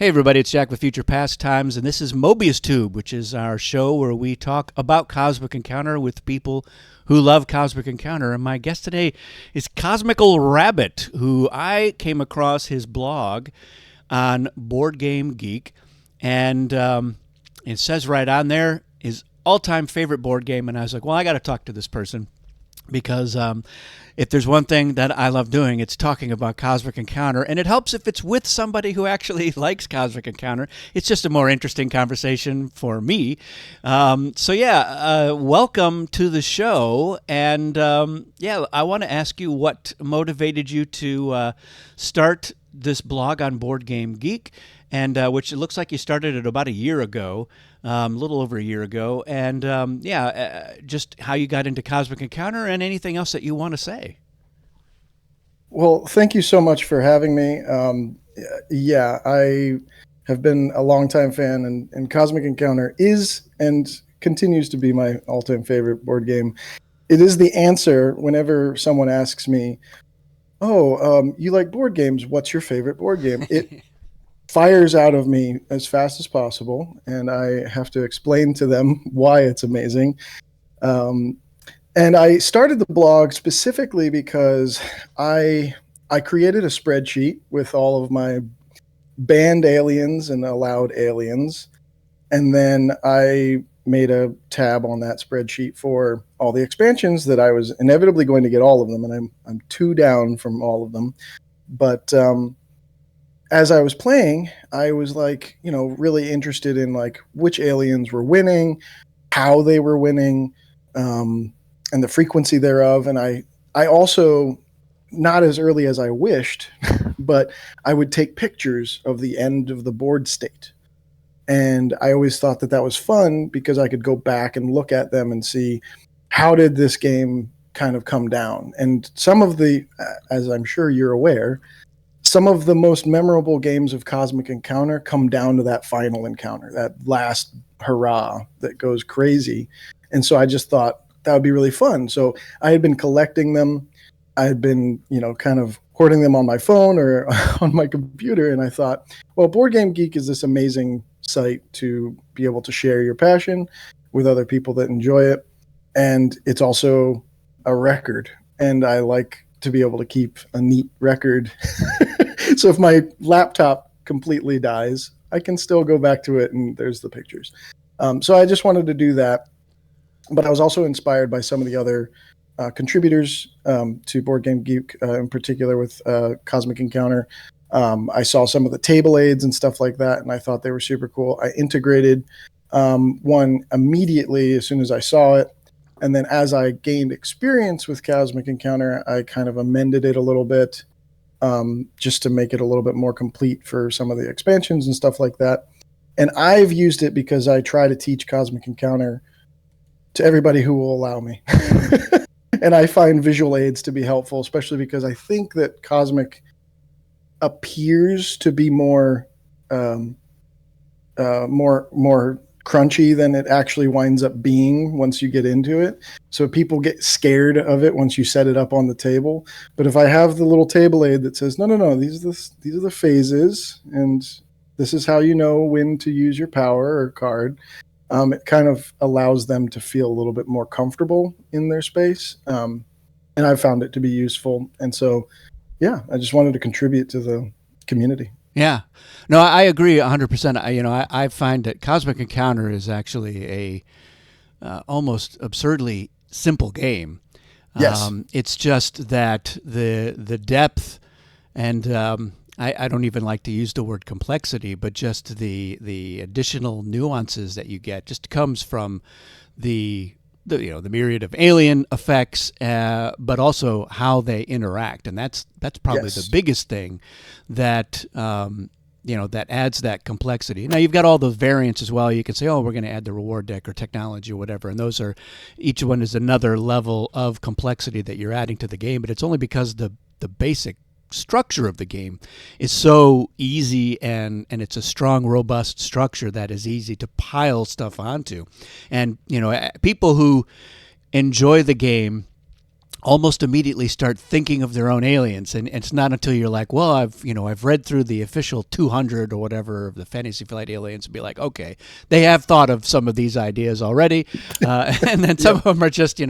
Hey everybody, it's Jack with Future Pastimes, and this is MobiusTube, which is our show where we talk about Cosmic Encounter with people who love Cosmic Encounter. And my guest today is CosmicalRabbit, who I came across his blog on Board Game Geek, and it says right on there his all-time favorite board game, and I was like, well, I got to talk to this person. Because if there's one thing that I love doing, it's talking about Cosmic Encounter. And it helps if it's with somebody who actually likes Cosmic Encounter. It's just a more interesting conversation for me. Welcome to the show. And I want to ask you what motivated you to start this blog on Board Game Geek, and which it looks like you started it about a year ago. A little over a year ago, and just how you got into Cosmic Encounter and anything else that you want to say. Well, thank you so much for having me. I have been a longtime fan, and Cosmic Encounter is and continues to be my all-time favorite board game. It is the answer whenever someone asks me, you like board games, what's your favorite board game? It fires out of me as fast as possible, and I have to explain to them why it's amazing. And I started the blog specifically because I created a spreadsheet with all of my banned aliens and allowed aliens, and then I made a tab on that spreadsheet for all the expansions that I was inevitably going to get all of them, and I'm 2 down from all of them. But as I was playing, I was really interested in which aliens were winning, how they were winning, and the frequency thereof. And I also, not as early as I wished, but I would take pictures of the end of the board state. And I always thought that was fun because I could go back and look at them and see how did this game kind of come down. And some of the, as I'm sure you're aware, some of the most memorable games of Cosmic Encounter come down to that final encounter, that last hurrah that goes crazy. And so I just thought that would be really fun. So I had been collecting them. I had been, kind of hoarding them on my phone or on my computer. And I thought, well, Board Game Geek is this amazing site to be able to share your passion with other people that enjoy it. And it's also a record. And I like to be able to keep a neat record. So if my laptop completely dies, I can still go back to it and there's the pictures. So I just wanted to do that. But I was also inspired by some of the other contributors to Board Game Geek, in particular with Cosmic Encounter. I saw some of the table aids and stuff like that, and I thought they were super cool. I integrated one immediately as soon as I saw it. And then as I gained experience with Cosmic Encounter, I kind of amended it a little bit just to make it a little bit more complete for some of the expansions and stuff like that. And I've used it because I try to teach Cosmic Encounter to everybody who will allow me. And I find visual aids to be helpful, especially because I think that Cosmic appears to be more crunchy than it actually winds up being once you get into it. So people get scared of it once you set it up on the table. But if I have the little table aid that says, no, these are the phases, and this is how you know when to use your power or card, it kind of allows them to feel a little bit more comfortable in their space. And I've found it to be useful. And so, I just wanted to contribute to the community. Yeah. No, I agree 100%. I find that Cosmic Encounter is actually a almost absurdly simple game. Yes. It's just that the depth and I don't even like to use the word complexity, but just the additional nuances that you get just comes from the myriad of alien effects, but also how they interact, and that's probably the biggest thing that that adds that complexity. Now you've got all those variants as well. You can say, oh, we're going to add the reward deck or technology or whatever, and those are each one is another level of complexity that you're adding to the game. But it's only because the basic structure of the game is so easy and it's a strong, robust structure that is easy to pile stuff onto. And people who enjoy the game almost immediately start thinking of their own aliens, and it's not until you're like, well, I've read through the official 200 or whatever of the Fantasy Flight aliens, and be like, okay, they have thought of some of these ideas already, and then some of them are just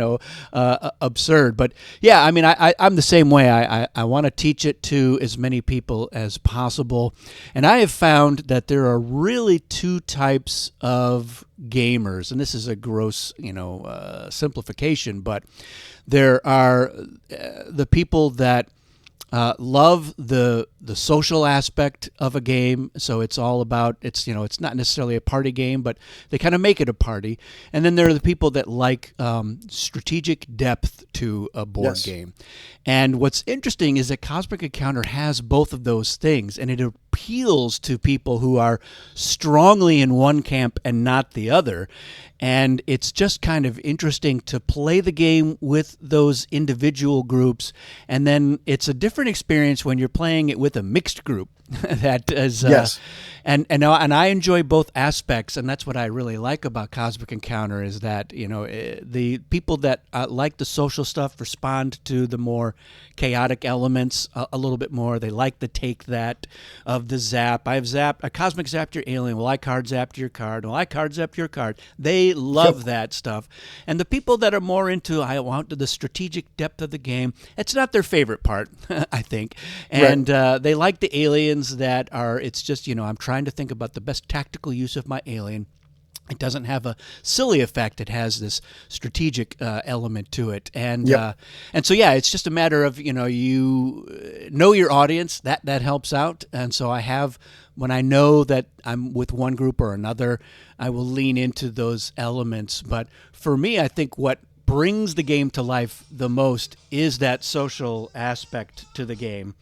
absurd. But yeah, I mean, I'm the same way. I want to teach it to as many people as possible, and I have found that there are really two types of gamers, and this is a gross simplification, but there are the people that love the social aspect of a game. So it's all about, it's not necessarily a party game, but they kind of make it a party. And then there are the people that like strategic depth to a board game. And what's interesting is that Cosmic Encounter has both of those things, and it appeals to people who are strongly in one camp and not the other. And it's just kind of interesting to play the game with those individual groups, and then it's a different experience when you're playing it with a mixed group. That is, and I enjoy both aspects, and that's what I really like about Cosmic Encounter, is that the people that like the social stuff respond to the more chaotic elements a little bit more. They like the take that of the zap. I've zapped a cosmic zapped your alien. Well, I card zapped your card. Well, I card zapped your card. They love that stuff. And the people that are more into, I want the strategic depth of the game, it's not their favorite part, I think. And they like the aliens that are, it's just, I'm trying to think about the best tactical use of my alien. It doesn't have a silly effect. It has this strategic element to it, and so it's just a matter of you know your audience. That helps out, and so I have, when I know that I'm with one group or another, I will lean into those elements. But for me, I think what brings the game to life the most is that social aspect to the game.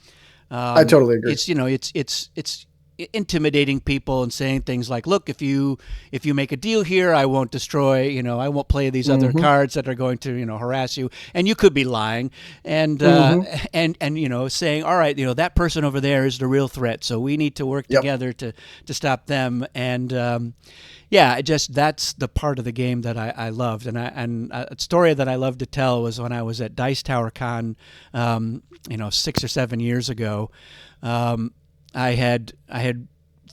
I totally agree. It's intimidating people and saying things like, look, if you make a deal here, I won't destroy, I won't play these other cards that are going to, harass you. And you could be lying and saying, all right, that person over there is the real threat. So we need to work together to stop them. And, that's the part of the game that I loved. And a story that I love to tell was when I was at Dice Tower Con, 6 or 7 years ago. I had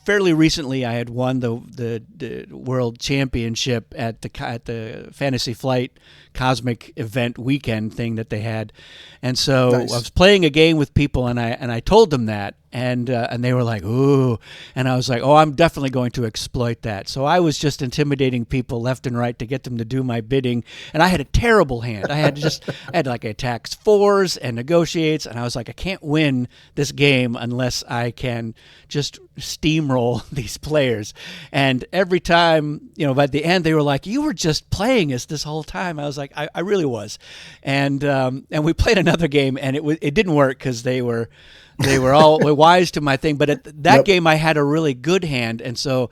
fairly recently I had won the world championship at the Fantasy Flight Cosmic event weekend thing that they had, and so I was playing a game with people, and I told them that, and they were like, ooh, and I was like, oh, I'm definitely going to exploit that. So I was just intimidating people left and right to get them to do my bidding, and I had a terrible hand. I had like attacks 4s and negotiates, and I was like, I can't win this game unless I can just steamroll these players. And every time, by the end, they were like, you were just playing us this whole time. I was like, I really was. And we played another game, and it didn't work because they were all wise to my thing. But at that game, I had a really good hand, and so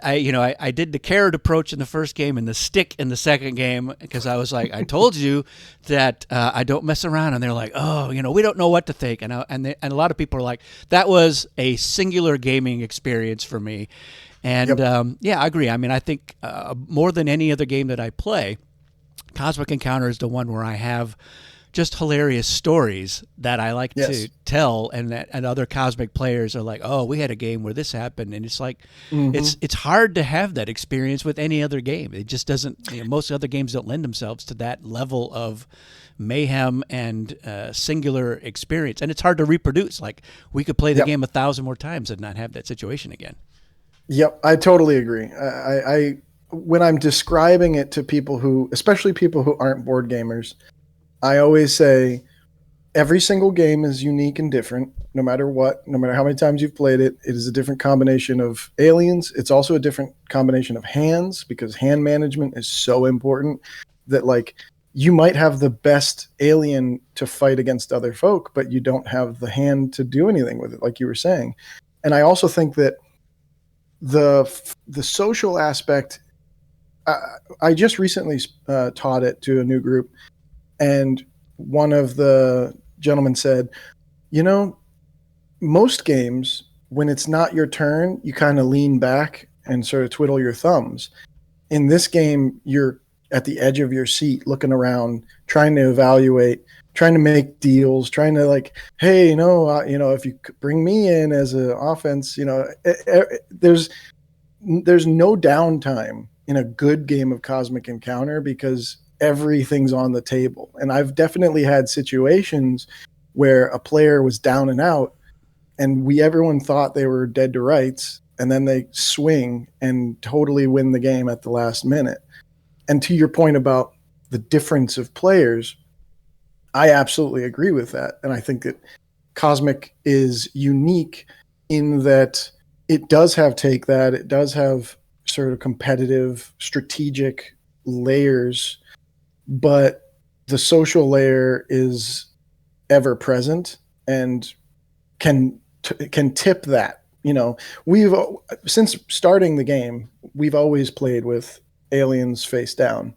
I did the carrot approach in the first game and the stick in the second game, because I was like, I told you that I don't mess around. And they're like, oh, we don't know what to think. And a lot of people are like, that was a singular gaming experience for me. And I agree. I mean, I think more than any other game that I play, Cosmic Encounter is the one where I have just hilarious stories that I like to tell, and other Cosmic players are like, oh, we had a game where this happened, and it's like, it's hard to have that experience with any other game. It just doesn't. Most other games don't lend themselves to that level of mayhem and singular experience, and it's hard to reproduce. Like, we could play the game 1,000 more times and not have that situation again. Yep, I totally agree. I when I'm describing it to people especially people who aren't board gamers, I always say every single game is unique and different, no matter what, no matter how many times you've played it. It is a different combination of aliens. It's also a different combination of hands, because hand management is so important that, like, you might have the best alien to fight against other folk, but you don't have the hand to do anything with it, like you were saying. And I also think that the social aspect, I just recently taught it to a new group, and one of the gentlemen said, most games, when it's not your turn, you kind of lean back and sort of twiddle your thumbs. In this game, you're at the edge of your seat, looking around, trying to evaluate, trying to make deals, trying to like, hey, if you could bring me in as an offense, there's no downtime in a good game of Cosmic Encounter because everything's on the table. And I've definitely had situations where a player was down and out and everyone thought they were dead to rights, and then they swing and totally win the game at the last minute. And to your point about the difference of players, I absolutely agree with that. And I think that Cosmic is unique in that it does have it does have sort of competitive, strategic layers, but the social layer is ever present and can tip that. We've, since starting the game, we've always played with aliens face down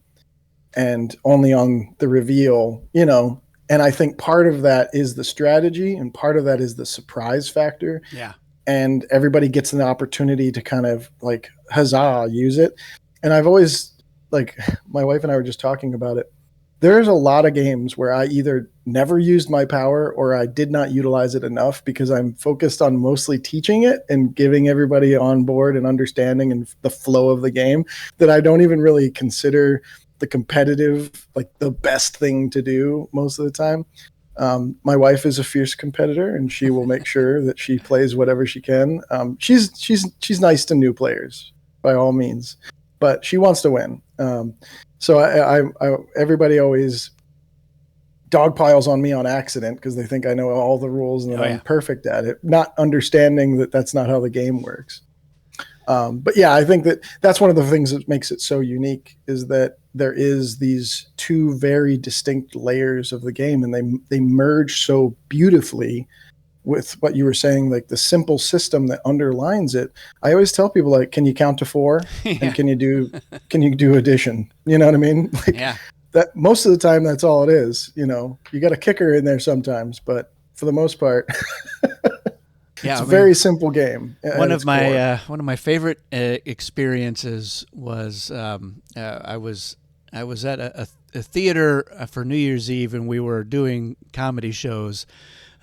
and only on the reveal, and I think part of that is the strategy and part of that is the surprise factor. Yeah. And everybody gets an opportunity to kind of like huzzah, use it. And I've always, like, my wife and I were just talking about it. There's a lot of games where I either never used my power or I did not utilize it enough because I'm focused on mostly teaching it and giving everybody on board and understanding and the flow of the game, that I don't even really consider the competitive like the best thing to do most of the time. My wife is a fierce competitor and she will make sure that she plays whatever she can. She's nice to new players by all means, but she wants to win. So I everybody always dogpiles on me on accident because they think I know all the rules and that I'm perfect at it, not understanding that that's not how the game works. But yeah, I think that's one of the things that makes it so unique is that there is these two very distinct layers of the game, and they merge so beautifully with what you were saying, like the simple system that underlines it. I always tell people, like, can you count to 4? Yeah. And can you do addition? You know what I mean? Like, yeah. That most of the time, that's all it is. You got a kicker in there sometimes, but for the most part, it's a very simple game. One of my favorite experiences was I was at a theater for New Year's Eve, and we were doing comedy shows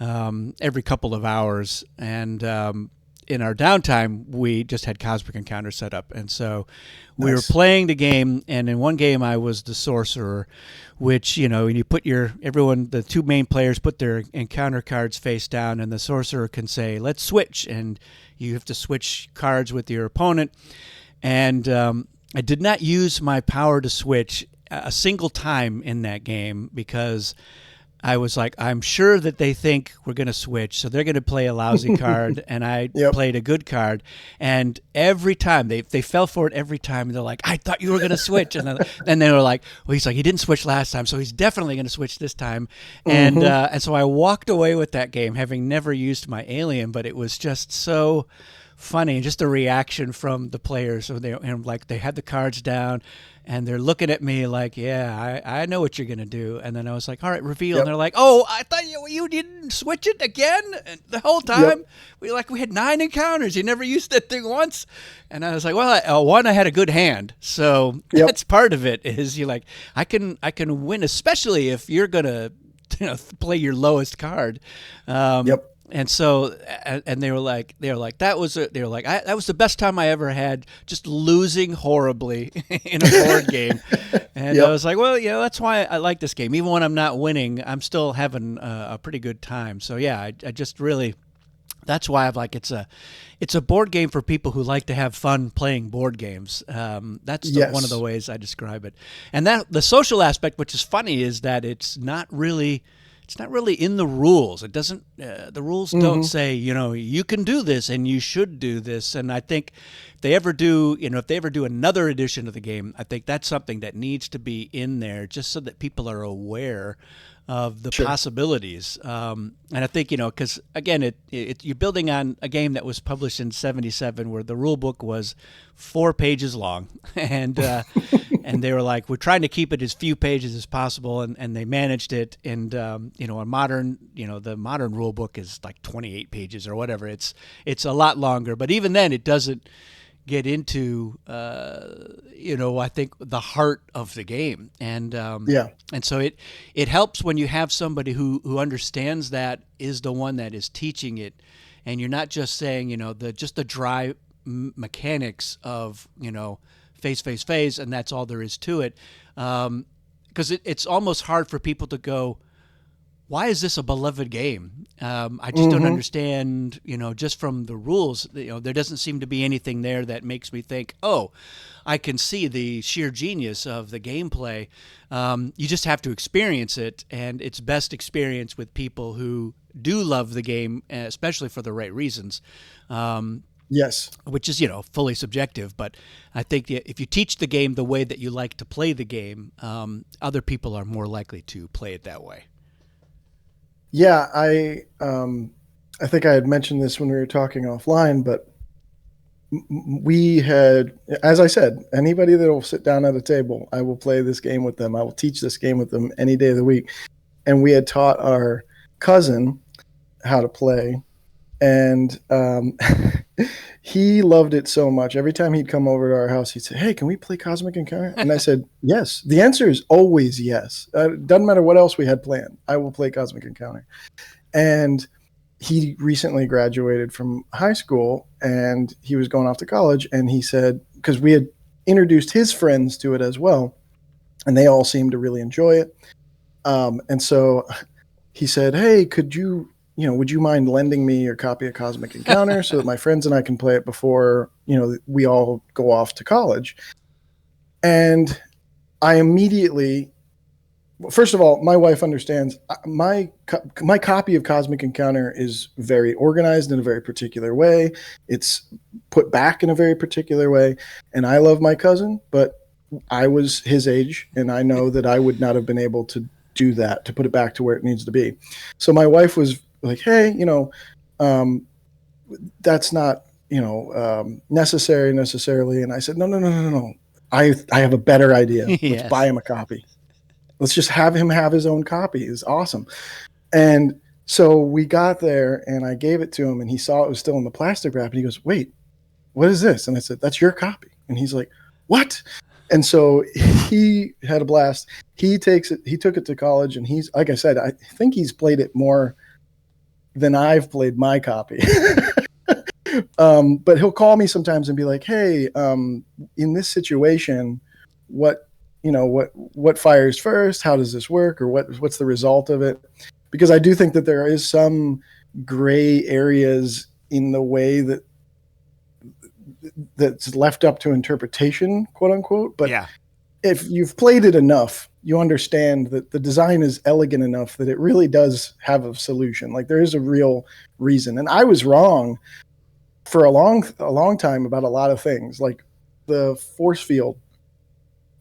every couple of hours, and in our downtime we just had Cosmic Encounter set up, and so we were playing the game. And in one game I was the sorcerer, which you put the two main players put their encounter cards face down, and the sorcerer can say, let's switch, and you have to switch cards with your opponent. And I did not use my power to switch a single time in that game because I was like, I'm sure that they think we're going to switch, so they're going to play a lousy card, and I played a good card. And every time, they fell for it every time. They're like, I thought you were going to switch. And then they were like, well, he's like, he didn't switch last time, so he's definitely going to switch this time. And so I walked away with that game, having never used my alien, but it was just so funny, and just the reaction from the players. So they had the cards down, and they're looking at me like, yeah, I know what you're going to do. And then I was like, all right, reveal. And they're like, oh, I thought you didn't switch it again the whole time. We had 9 encounters. You never used that thing once. And I was like, well, I had a good hand. So that's part of it, is I can win, especially if you're going to play your lowest card. And so, and they were like, that was the best time I ever had, just losing horribly in a board game. And I was like, well, that's why I like this game. Even when I'm not winning, I'm still having a pretty good time. So yeah, I just really, that's why I'm like, it's a board game for people who like to have fun playing board games. That's one of the ways I describe it. And that the social aspect, which is funny, is that it's not really in the rules. It doesn't. The rules don't say you can do this and you should do this. And I think if they ever do another edition of the game, I think that's something that needs to be in there, just so that people are aware of the possibilities. And I think because again, you're building on a game that was published in '77, where the rule book was 4 pages long, and and they were like, we're trying to keep it as few pages as possible, and they managed it. And a modern, the modern rule book is like 28 pages or whatever. It's a lot longer, but even then, it doesn't get into, I think the heart of the game. And and so it helps when you have somebody who understands that, is the one that is teaching it, and you're not just saying, the dry mechanics of, phase, and that's all there is to it. Because it's almost hard for people to go, why is this a beloved game? I just don't understand, just from the rules, there doesn't seem to be anything there that makes me think, oh, I can see the sheer genius of the gameplay. You just have to experience it, and it's best experienced with people who do love the game, especially for the right reasons. Yes. Which is, fully subjective. But I think if you teach the game the way that you like to play the game, other people are more likely to play it that way. Yeah, I think I had mentioned this when we were talking offline, but we had, as I said, anybody that will sit down at a table, I will play this game with them. I will teach this game with them any day of the week. And we had taught our cousin how to play, and he loved it so much. Every time he'd come over to our house, he'd say, "Hey, can we play Cosmic Encounter?" And I said, "Yes." The answer is always yes. Doesn't matter what else we had planned. I will play Cosmic Encounter. And he recently graduated from high school, and he was going off to college. And he said, because we had introduced his friends to it as well, and they all seemed to really enjoy it. And so he said, "Hey, would you mind lending me your copy of Cosmic Encounter so that my friends and I can play it before, we all go off to college?" And I immediately, first of all, my wife understands my copy of Cosmic Encounter is very organized in a very particular way. It's put back in a very particular way. And I love my cousin, but I was his age, and I know that I would not have been able to do that, to put it back to where it needs to be. So my wife was like, "Hey, that's not, necessarily." And I said, No. I have a better idea. Yes. Let's buy him a copy. Let's just have him have his own copy. It's awesome. And so we got there, and I gave it to him, and he saw it was still in the plastic wrap, and he goes, "Wait, what is this?" And I said, "That's your copy." And he's like, "What?" And so he had a blast. He took it to college, and he's, like I said, I think he's played it more than I've played my copy. But he'll call me sometimes and be like, "Hey, in this situation, what fires first? How does this work? Or what's the result of it?" Because I do think that there is some gray areas in the way that's left up to interpretation, quote unquote. But yeah, if you've played it enough, you understand that the design is elegant enough that it really does have a solution. Like, there is a real reason. And I was wrong for a long time about a lot of things, like the force field.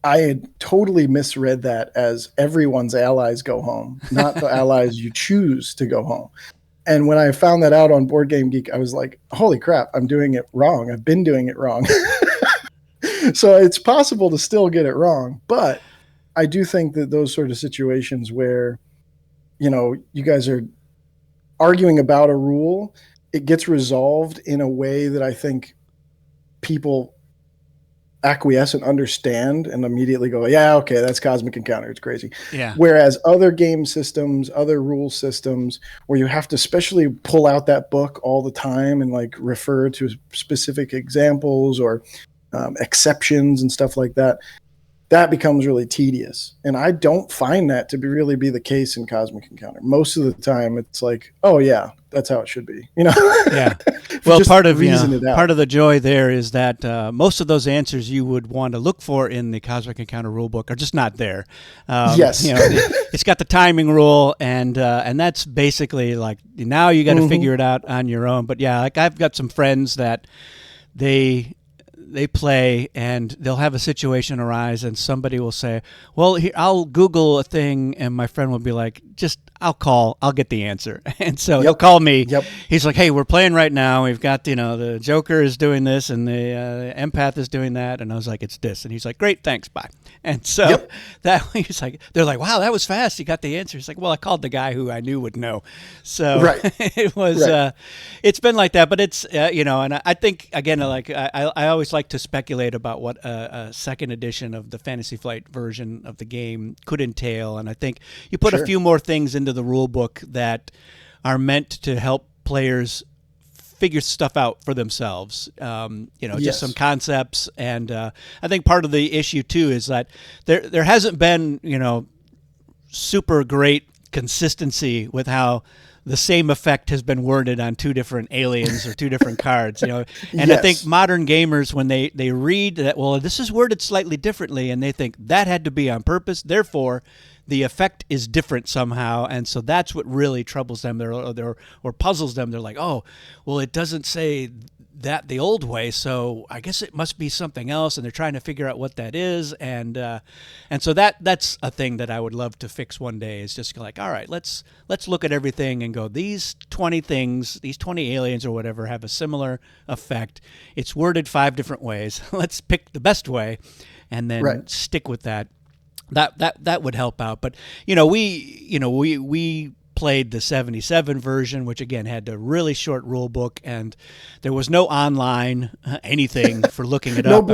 I had totally misread that as everyone's allies go home, not the allies you choose to go home. And when I found that out on Board Game Geek, I was like, holy crap, I'm doing it wrong. I've been doing it wrong. So it's possible to still get it wrong. But I do think that those sort of situations where, you guys are arguing about a rule, it gets resolved in a way that I think people acquiesce and understand and immediately go, "Yeah, okay, that's Cosmic Encounter. It's crazy." Yeah. Whereas other game systems, other rule systems, where you have to especially pull out that book all the time and like refer to specific examples or exceptions and stuff like that, that becomes really tedious. And I don't find that to really be the case in Cosmic Encounter. Most of the time, it's like, "Oh yeah, that's how it should be." Yeah. Well, part of part of the joy there is that most of those answers you would want to look for in the Cosmic Encounter rulebook are just not there. Yes. It's got the timing rule, and that's basically like, now you got to figure it out on your own. But yeah, like, I've got some friends that they play, and they'll have a situation arise, and somebody will say, "Well, here, I'll Google a thing," and my friend will be like, I'll get the answer. And so he'll call me. Yep. He's like, "Hey, we're playing right now. We've got, the Joker is doing this, and the Empath is doing that." And I was like, "It's this." And he's like, "Great, thanks, bye." And so that he's like, they're like, "Wow, that was fast. You got the answer." He's like, "Well, I called the guy who I knew would know." So it was, it's been like that. But it's, and I think, again, like I always like like to speculate about what a second edition of the Fantasy Flight version of the game could entail, and I think you put a few more things into the rule book that are meant to help players figure stuff out for themselves. Just some concepts, and I think part of the issue too is that there hasn't been super great consistency with how the same effect has been worded on two different aliens or two different cards, and I think modern gamers, when they read that, well, this is worded slightly differently, and they think that had to be on purpose, therefore the effect is different somehow, and so that's what really troubles them or puzzles them. They're like, oh, well, it doesn't say that the old way, so I guess it must be something else, and they're trying to figure out what that is, and so that's a thing that I would love to fix one day. Is just like, all right, let's look at everything and go, these 20 things, these 20 aliens or whatever have a similar effect. It's worded 5 different ways. Let's pick the best way, and then stick with that. That would help out. But we played the 77 version, which again had a really short rule book, and there was no online anything for looking it up.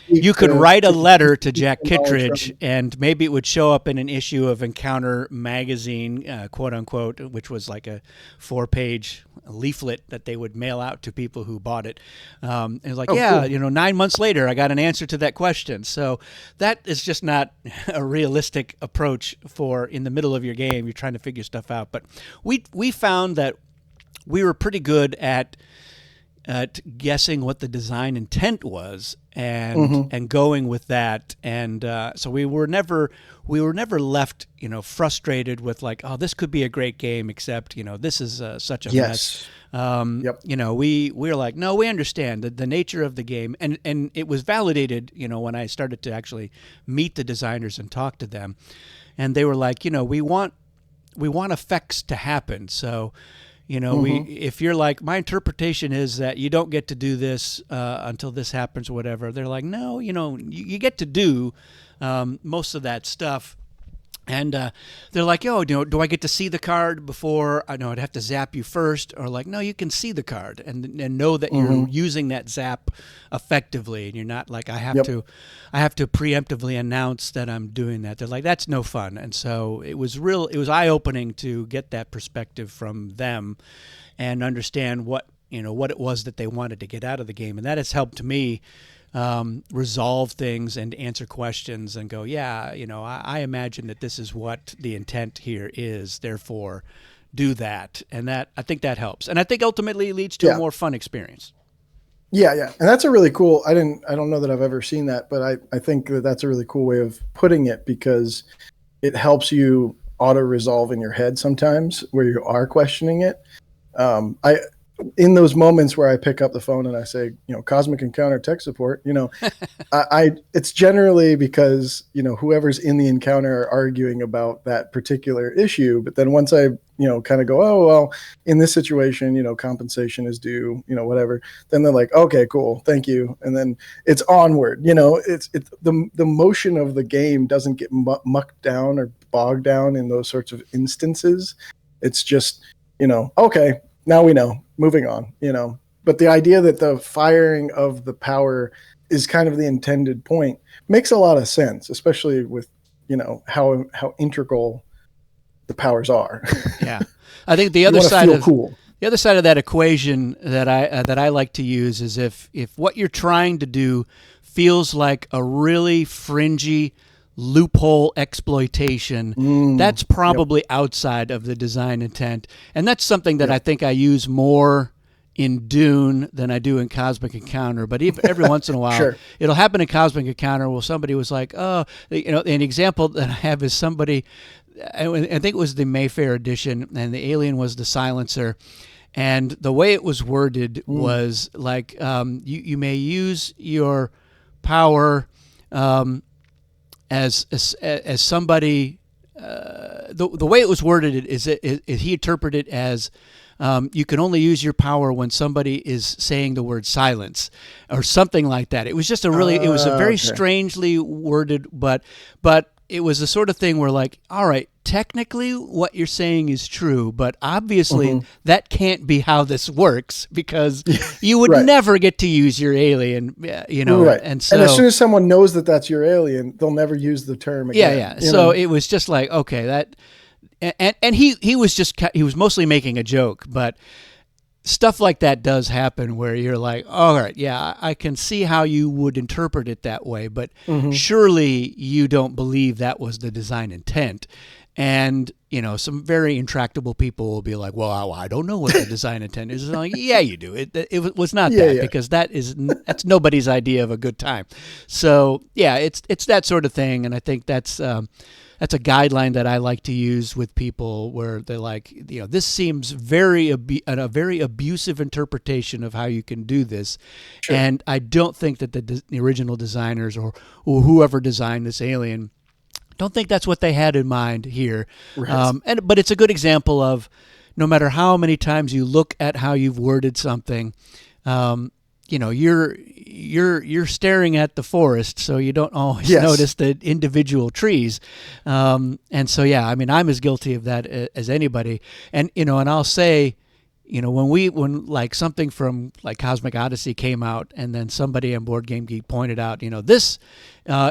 You could write a letter to Jack Kittredge, and maybe it would show up in an issue of Encounter magazine, quote unquote, which was like a 4-page leaflet that they would mail out to people who bought it. And it was like, cool. 9 months later, I got an answer to that question. So that is just not a realistic approach for in the middle of your game. You're trying to figure stuff out. But we found that we were pretty good at guessing what the design intent was and going with that, and so we were never left frustrated with like, oh, this could be a great game, except this is such a mess. We were like, no, we understand the nature of the game, and it was validated when I started to actually meet the designers and talk to them, and they were like, we want effects to happen, so if you're like, my interpretation is that you don't get to do this until this happens or whatever, they're like, no, you get to do most of that stuff. And they're like, do I get to see the card before? I know I'd have to zap you first, or like, no, you can see the card and know that you're using that zap effectively, and you're not like, I have to preemptively announce that I'm doing that. They're like, that's no fun. And so it was eye-opening to get that perspective from them and understand what it was that they wanted to get out of the game, and that has helped me resolve things and answer questions and go, I imagine that this is what the intent here is, therefore do that. And that, I think that helps. And I think ultimately it leads to a more fun experience. Yeah. And that's a really cool, I don't know that I've ever seen that, but I think that's a really cool way of putting it, because it helps you auto resolve in your head sometimes where you are questioning it. In those moments where I pick up the phone and I say, Cosmic Encounter tech support, it's generally because, whoever's in the encounter are arguing about that particular issue. But then once I, kind of go, oh, well, in this situation, compensation is due, whatever, then they're like, okay, cool. Thank you. And then it's onward, it's the motion of the game doesn't get mucked down or bogged down in those sorts of instances. It's just, okay, now we know, moving on, but the idea that the firing of the power is kind of the intended point makes a lot of sense, especially with, how integral the powers are. Yeah. I think the other side of the other side of that equation that I like to use is if what you're trying to do feels like a really fringy loophole exploitation, that's probably outside of the design intent, and that's something that I think I use more in Dune than I do in Cosmic Encounter. But every once in a while, it'll happen in Cosmic Encounter where somebody was like, oh, an example that I have is somebody, I think it was the Mayfair edition, and the alien was the silencer. And the way it was worded was like, you may use your power as somebody. The way it was worded is he interpreted it as you can only use your power when somebody is saying the word silence or something like that. It was just it was a very strangely worded, but it was the sort of thing where like, all right, technically what you're saying is true, but obviously that can't be how this works, because you would never get to use your alien, you know. Right. And so, as soon as someone knows that that's your alien, they'll never use the term again. Yeah. So it was just like, okay, that, and he was mostly making a joke, but stuff like that does happen where you're like, all right, yeah, I can see how you would interpret it that way, but surely you don't believe that was the design intent. And, you know, some very intractable people will be like, well, I don't know what the design intent is. Like, yeah, you do. It was not that, because that's nobody's idea of a good time. So, yeah, it's that sort of thing. And I think that's a guideline that I like to use with people, where they're like, you know, this seems a very abusive interpretation of how you can do this. Sure. And I don't think that the original designers or whoever designed this alien, don't think that's what they had in mind here. Right. But it's a good example of, no matter how many times you look at how you've worded something, you know, you're staring at the forest, so you don't always notice the individual trees. And so, yeah, I mean, I'm as guilty of that as anybody. And, you know, and I'll say, you know, when like something from like Cosmic Odyssey came out, and then somebody on Board Game Geek pointed out, you know, this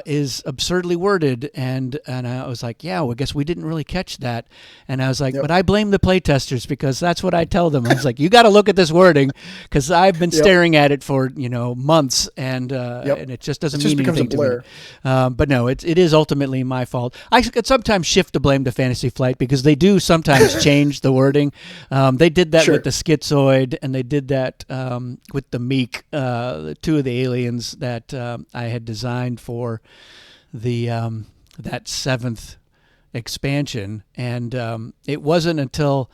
is absurdly worded, and I was like, yeah, well, I guess we didn't really catch that. And I was like, but I blame the playtesters, because that's what I tell them. I was like, you got to look at this wording, because I've been staring at it for, you know, months, and it just doesn't mean anything to me. But no, it is ultimately my fault. I could sometimes shift the blame to Fantasy Flight, because they do sometimes change the wording. They did that with the Schizoid, and they did that with the Meek, two of the aliens that I had designed for the that 7th expansion. And it wasn't until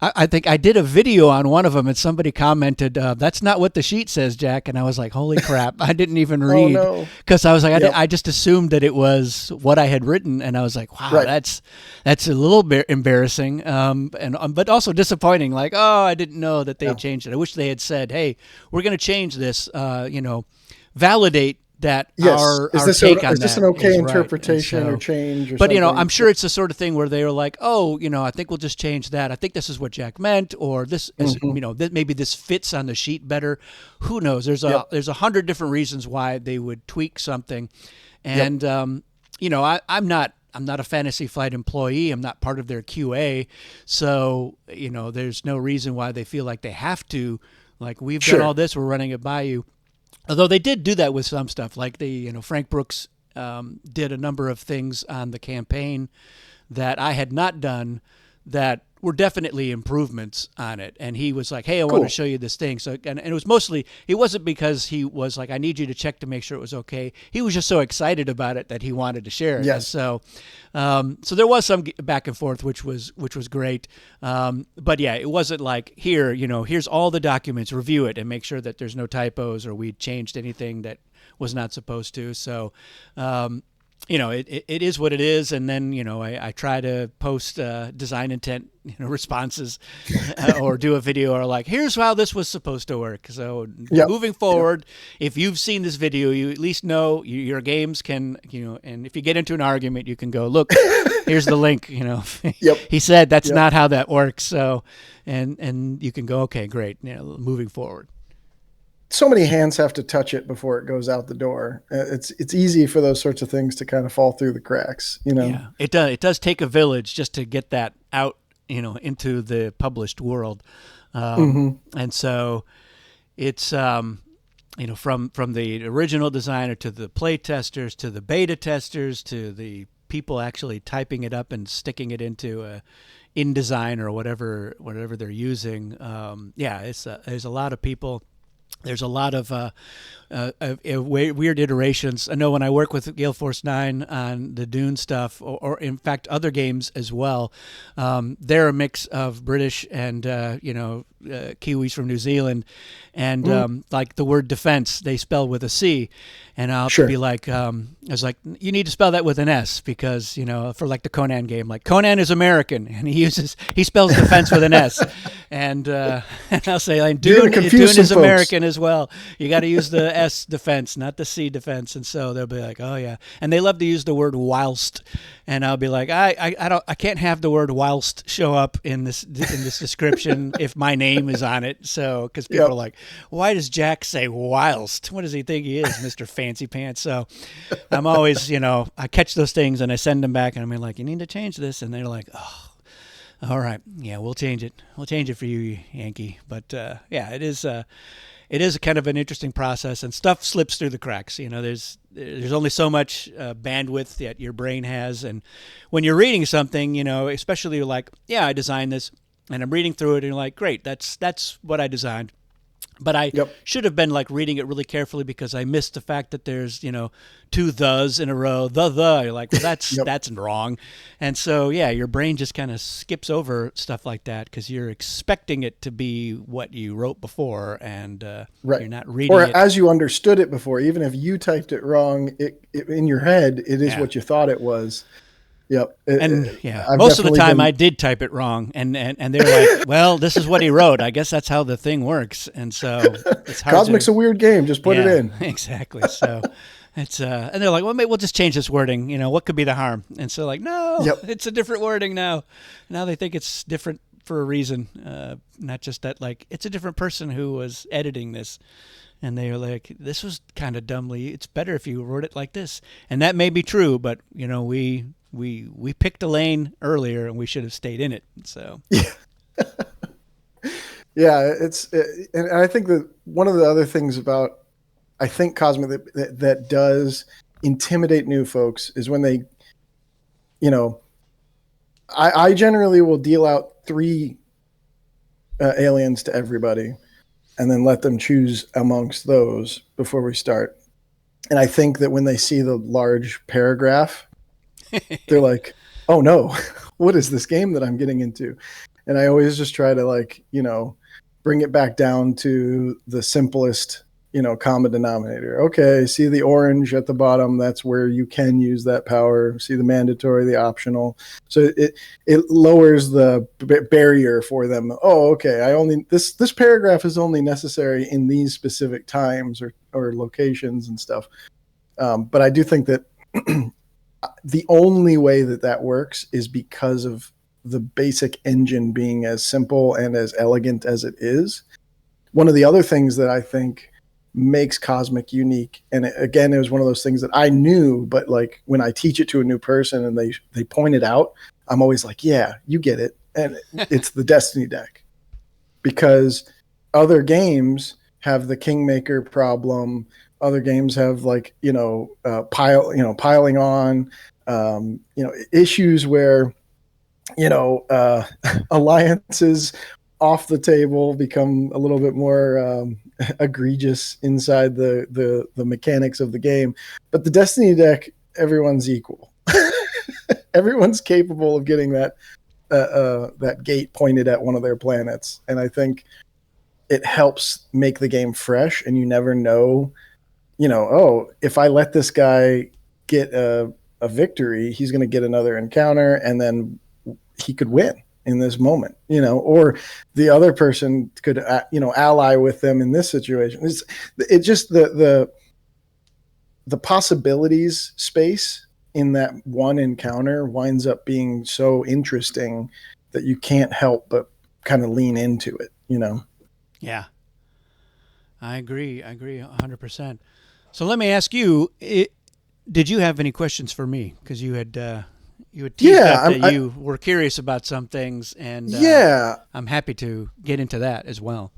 I think I did a video on one of them, and somebody commented, that's not what the sheet says, Jack. And I was like, holy crap, I didn't even read, because I was like, I just assumed that it was what I had written. And I was like, wow, that's a little bit embarrassing, but also disappointing. Like, oh, I didn't know that they had changed it. I wish they had said, hey, we're going to change this, you know, validate that our take on that. Is this an okay interpretation or change? But, you know, I'm sure it's the sort of thing where they were like, oh, you know, I think we'll just change that. I think this is what Jack meant, or this is, you know, maybe this fits on the sheet better. Who knows? There's 100 different reasons why they would tweak something. And, you know, I'm not a Fantasy Flight employee. I'm not part of their QA. So, you know, there's no reason why they feel like they have to, like, we've done all this, we're running it by you. Although they did do that with some stuff, like Frank Brooks did a number of things on the campaign that I had not done that were definitely improvements on it. And he was like, hey, I want to show you this thing. So, and it was mostly, it wasn't because he was like, I need you to check to make sure it was okay. He was just so excited about it that he wanted to share it. Yes. So, so there was some back and forth, which was great. But yeah, it wasn't like, here, you know, here's all the documents, review it and make sure that there's no typos or we changed anything that was not supposed to. So, you know, it is what it is. And then, you know, I try to post design intent, you know, responses or do a video or like, here's how this was supposed to work. So moving forward, if you've seen this video, you at least know your games can, you know, and if you get into an argument, you can go, look, here's the link, you know, he said that's not how that works. So, and you can go, okay, great. You know, moving forward. So many hands have to touch it before it goes out the door. It's easy for those sorts of things to kind of fall through the cracks, you know? Yeah, it does. It does take a village just to get that out, you know, into the published world. And so it's, you know, from the original designer to the play testers, to the beta testers, to the people actually typing it up and sticking it into InDesign or whatever they're using. There's a lot of people. There's a lot of weird iterations. I know when I work with Gale Force 9 on the Dune stuff, or in fact other games as well, they're a mix of British and you know, Kiwis from New Zealand, and like the word defense, they spell with a C, and I'll be like, I was like, you need to spell that with an S because for like the Conan game, like Conan is American, and he spells defense with an S, and I'll say, like, Dune is American as well. You got to use the S defense, not the C defense, and so they'll be like, oh yeah, and they love to use the word whilst, and I'll be like, I can't have the word whilst show up in this description if my name is on it. So because people are like, why does Jack say whilst? What does he think he is, Mr. Fancy Pants? So I'm always, I catch those things and I send them back, and I'm like, you need to change this, and they're like, oh, all right, yeah, we'll change it. We'll change it for you, Yankee. But yeah, it is kind of an interesting process, and stuff slips through the cracks. There's only so much bandwidth that your brain has, and when you're reading something, especially like, yeah, I designed this, and I'm reading through it, and you're like, great, that's what I designed. But I should have been like reading it really carefully because I missed the fact that there's, two thes in a row. You're like, well, that's wrong. And so, yeah, your brain just kind of skips over stuff like that because you're expecting it to be what you wrote before, and you're not reading it. Or as you understood it before, even if you typed it wrong, it in your head, it is what you thought it was. Yep. Most of the time I did type it wrong, and they're like, well, this is what he wrote. I guess that's how the thing works. And so it's hard. Cosmic's a weird game. Just put it in. Exactly. So it's and they're like, well, maybe we'll just change this wording. What could be the harm? And so like, no, it's a different wording now. Now they think it's different for a reason, not just that like it's a different person who was editing this. And they were like, this was kind of dumbly. It's better if you wrote it like this. And that may be true, but we picked a lane earlier and we should have stayed in it. So yeah, and I think that one of the other things about Cosmic that does intimidate new folks is when they, I generally will deal out 3 aliens to everybody, and then let them choose amongst those before we start. And I think that when they see the large paragraph, they're like, oh no, what is this game that I'm getting into? And I always just try to bring it back down to the simplest, common denominator. Okay, see the orange at the bottom, that's where you can use that power. See the mandatory, the optional. So it lowers the barrier for them. Oh, okay, this paragraph is only necessary in these specific times or locations and stuff. But I do think that the only way that works is because of the basic engine being as simple and as elegant as it is. One of the other things that I think makes Cosmic unique, and again, it was one of those things that I knew, but like when I teach it to a new person and they point it out, I'm always like, yeah, you get it. And it's the Destiny deck, because other games have the Kingmaker problem. Other games have piling on, issues where, alliances off the table become a little bit more egregious inside the mechanics of the game. But the Destiny deck, everyone's equal. Everyone's capable of getting that gate pointed at one of their planets. And I think it helps make the game fresh, and you never know, if I let this guy get a victory, he's going to get another encounter, and then he could win in this moment, or the other person could, ally with them in this situation. It's just the possibilities space in that one encounter winds up being so interesting that you can't help but kind of lean into it, Yeah, I agree 100%. So let me ask you, did you have any questions for me? Because you had teased up that you were curious about some things, and I'm happy to get into that as well.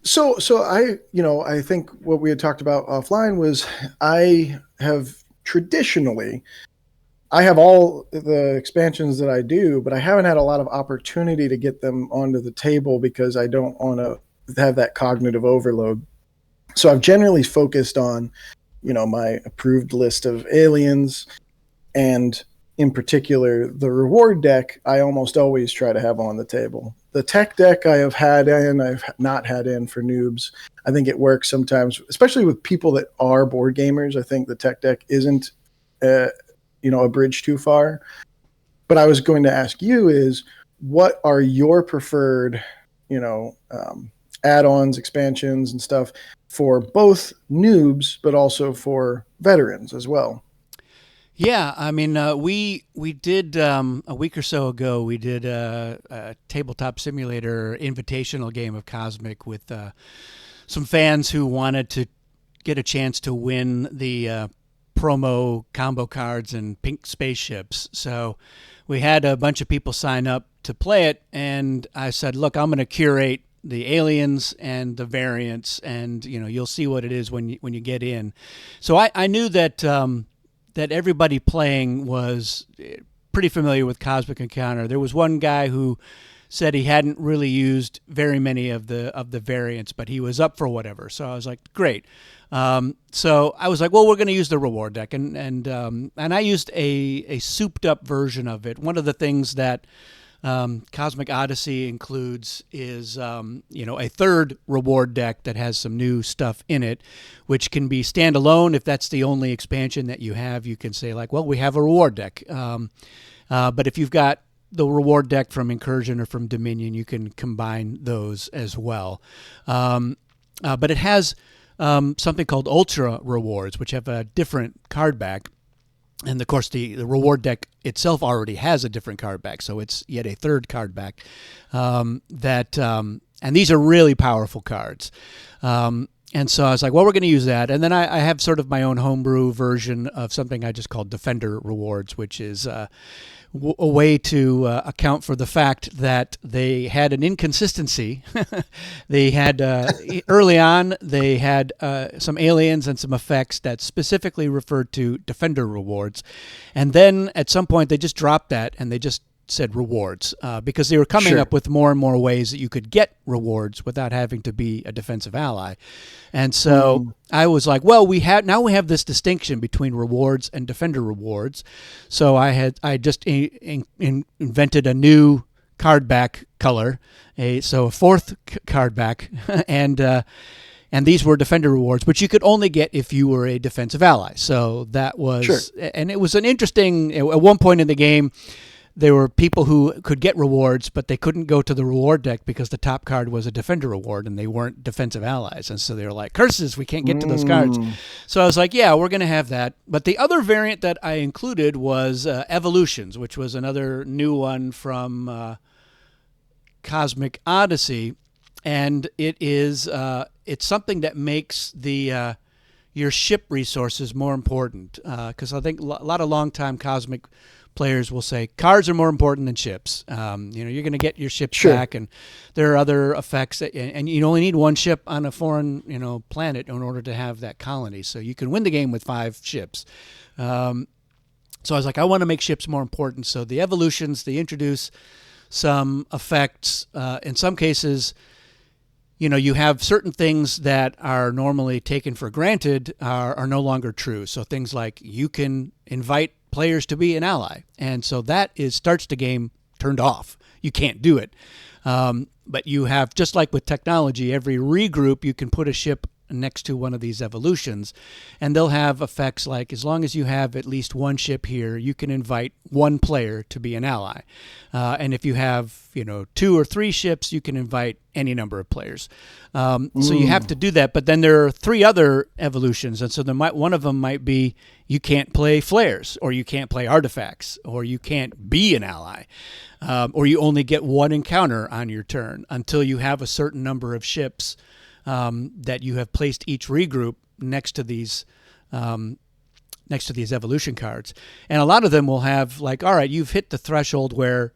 So I think what we had talked about offline was I have traditionally, I have all the expansions that I do, but I haven't had a lot of opportunity to get them onto the table because I don't want to have that cognitive overload. So I've generally focused on, my approved list of aliens, and in particular, the reward deck, I almost always try to have on the table. The tech deck I have had in, I've not had in for noobs. I think it works sometimes, especially with people that are board gamers. I think the tech deck isn't, a bridge too far. But I was going to ask you is, what are your preferred, add-ons, expansions, and stuff for both noobs, but also for veterans as well? Yeah, I mean, we did a week or so ago. We did a tabletop simulator invitational game of Cosmic with some fans who wanted to get a chance to win the promo combo cards and pink spaceships. So we had a bunch of people sign up to play it, and I said, "Look, I'm going to curate the aliens and the variants, and you'll see what it is when you get in." So I knew that. That everybody playing was pretty familiar with Cosmic Encounter. There was one guy who said he hadn't really used very many of the variants, but he was up for whatever. So I was like, great. So I was like, well, we're going to use the reward deck, and I used a souped up version of it. One of the things that Cosmic Odyssey includes is a third reward deck that has some new stuff in it, which can be standalone. If that's the only expansion that you have, you can say like, well, we have a reward deck. But if you've got the reward deck from Incursion or from Dominion, you can combine those as well. But it has something called Ultra Rewards, which have a different card back. And of course, the reward deck itself already has a different card back, so it's yet a third card back. And these are really powerful cards. And so I was like, well, we're going to use that. And then I have sort of my own homebrew version of something I just called Defender Rewards, which is a way to account for the fact that they had an inconsistency. They had, early on, they had some aliens and some effects that specifically referred to Defender Rewards. And then at some point, they just dropped that and they just said rewards because they were coming up with more and more ways that you could get rewards without having to be a defensive ally. And so I was like, well, we have this distinction between rewards and defender rewards. So I just invented a new card back color, a fourth card back, and these were defender rewards, which you could only get if you were a defensive ally. So that was, and it was an interesting, at one point in the game, there were people who could get rewards, but they couldn't go to the reward deck because the top card was a defender reward and they weren't defensive allies. And so they were like, curses, we can't get to those cards. So I was like, yeah, we're going to have that. But the other variant that I included was Evolutions, which was another new one from Cosmic Odyssey. And it is it's something that makes your ship resources more important. Because I think a lot of longtime Cosmic players will say cards are more important than ships. You're going to get your ships back, and there are other effects, and you only need one ship on a foreign, planet in order to have that colony. So you can win the game with 5 ships. So I was like, I want to make ships more important. So the Evolutions, they introduce some effects. In some cases, you have certain things that are normally taken for granted are no longer true. So things like you can invite players to be an ally, and so that starts the game turned off. You can't do it. But you have, just like with technology, every regroup you can put a ship next to one of these evolutions, and they'll have effects like, as long as you have at least one ship here, you can invite one player to be an ally. And if you have 2 or 3 ships, you can invite any number of players. So you have to do that. But then there are 3 other evolutions, and so one of them might be you can't play flares, or you can't play artifacts, or you can't be an ally, or you only get 1 encounter on your turn until you have a certain number of ships that you have placed each regroup next to these evolution cards. And a lot of them will have like, all right, you've hit the threshold where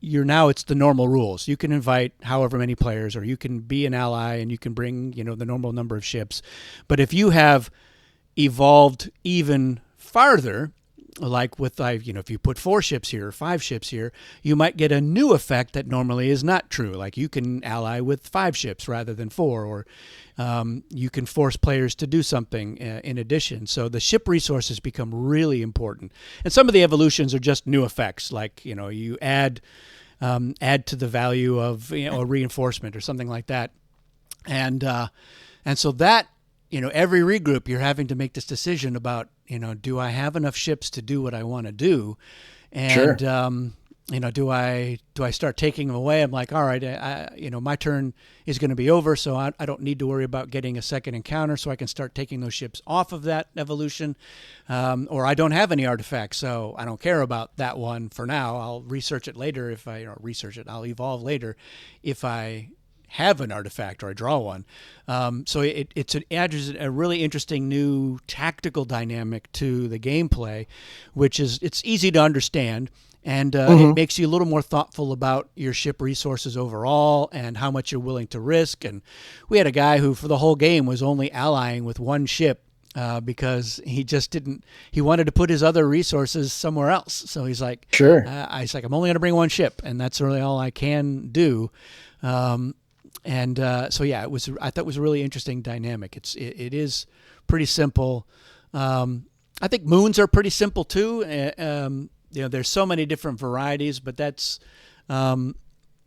it's the normal rules. You can invite however many players, or you can be an ally and you can bring, the normal number of ships. But if you have evolved even farther, like with if you put 4 ships here or 5 ships here, you might get a new effect that normally is not true. Like you can ally with 5 ships rather than 4, or you can force players to do something in addition. So the ship resources become really important. And some of the evolutions are just new effects, like you add to the value of a reinforcement or something like that. And so that every regroup you're having to make this decision about do I have enough ships to do what I want to do, and Sure. do I start taking them away? I'm like, all right, my turn is going to be over, so I don't need to worry about getting a second encounter, so I can start taking those ships off of that evolution, or I don't have any artifacts, so I don't care about that one for now. I'll research it later if I I'll evolve later if I have an artifact or I draw one. So it adds a really interesting new tactical dynamic to the gameplay, which is it's easy to understand. And it makes you a little more thoughtful about your ship resources overall and how much you're willing to risk. And we had a guy who for the whole game was only allying with 1 ship because he just didn't. He wanted to put his other resources somewhere else. So he's like, Sure. I'm only going to bring 1 ship, and that's really all I can do. So yeah, I thought it was a really interesting dynamic. It is pretty simple. I think moons are pretty simple too. There's so many different varieties, but that's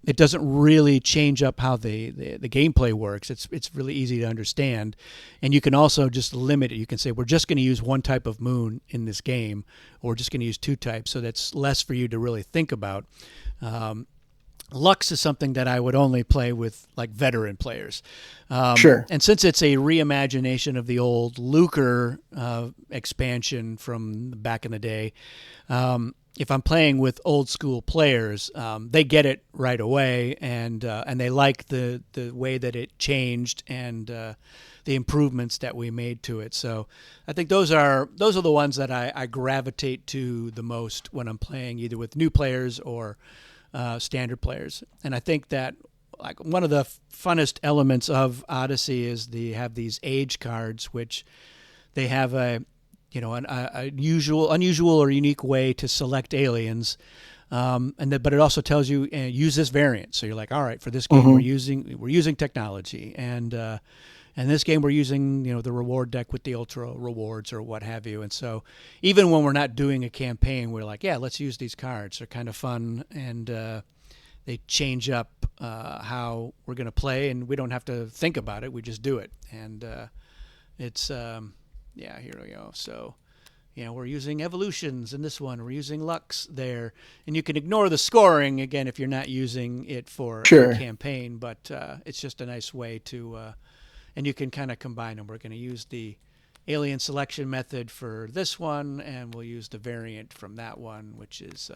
it doesn't really change up how the gameplay works. It's really easy to understand, and you can also just limit it. You can say we're just going to use 1 type of moon in this game, or we're just going to use 2 types. So that's less for you to really think about. Lux is something that I would only play with like veteran players. Sure. And since it's a reimagination of the old Lucre expansion from back in the day, if I'm playing with old school players, they get it right away, and they like the way that it changed and the improvements that we made to it. So I think those are the ones that I gravitate to the most when I'm playing either with new players or standard players. And I think that like one of the funnest elements of Odyssey is have these age cards, which they have an unusual or unique way to select aliens. But it also tells you use this variant. So you're like, all right, for this game we're using technology, and in this game we're using the reward deck with the ultra rewards or what have you. And so even when we're not doing a campaign, we're like, yeah, let's use these cards. They're kind of fun, and they change up how we're going to play, and we don't have to think about it. We just do it, and it's here we go. So we're using evolutions in this one. We're using Lux there. And you can ignore the scoring, again, if you're not using it for a campaign. But it's just a nice way to... and you can kind of combine them. We're going to use the alien selection method for this one, and we'll use the variant from that one, which is...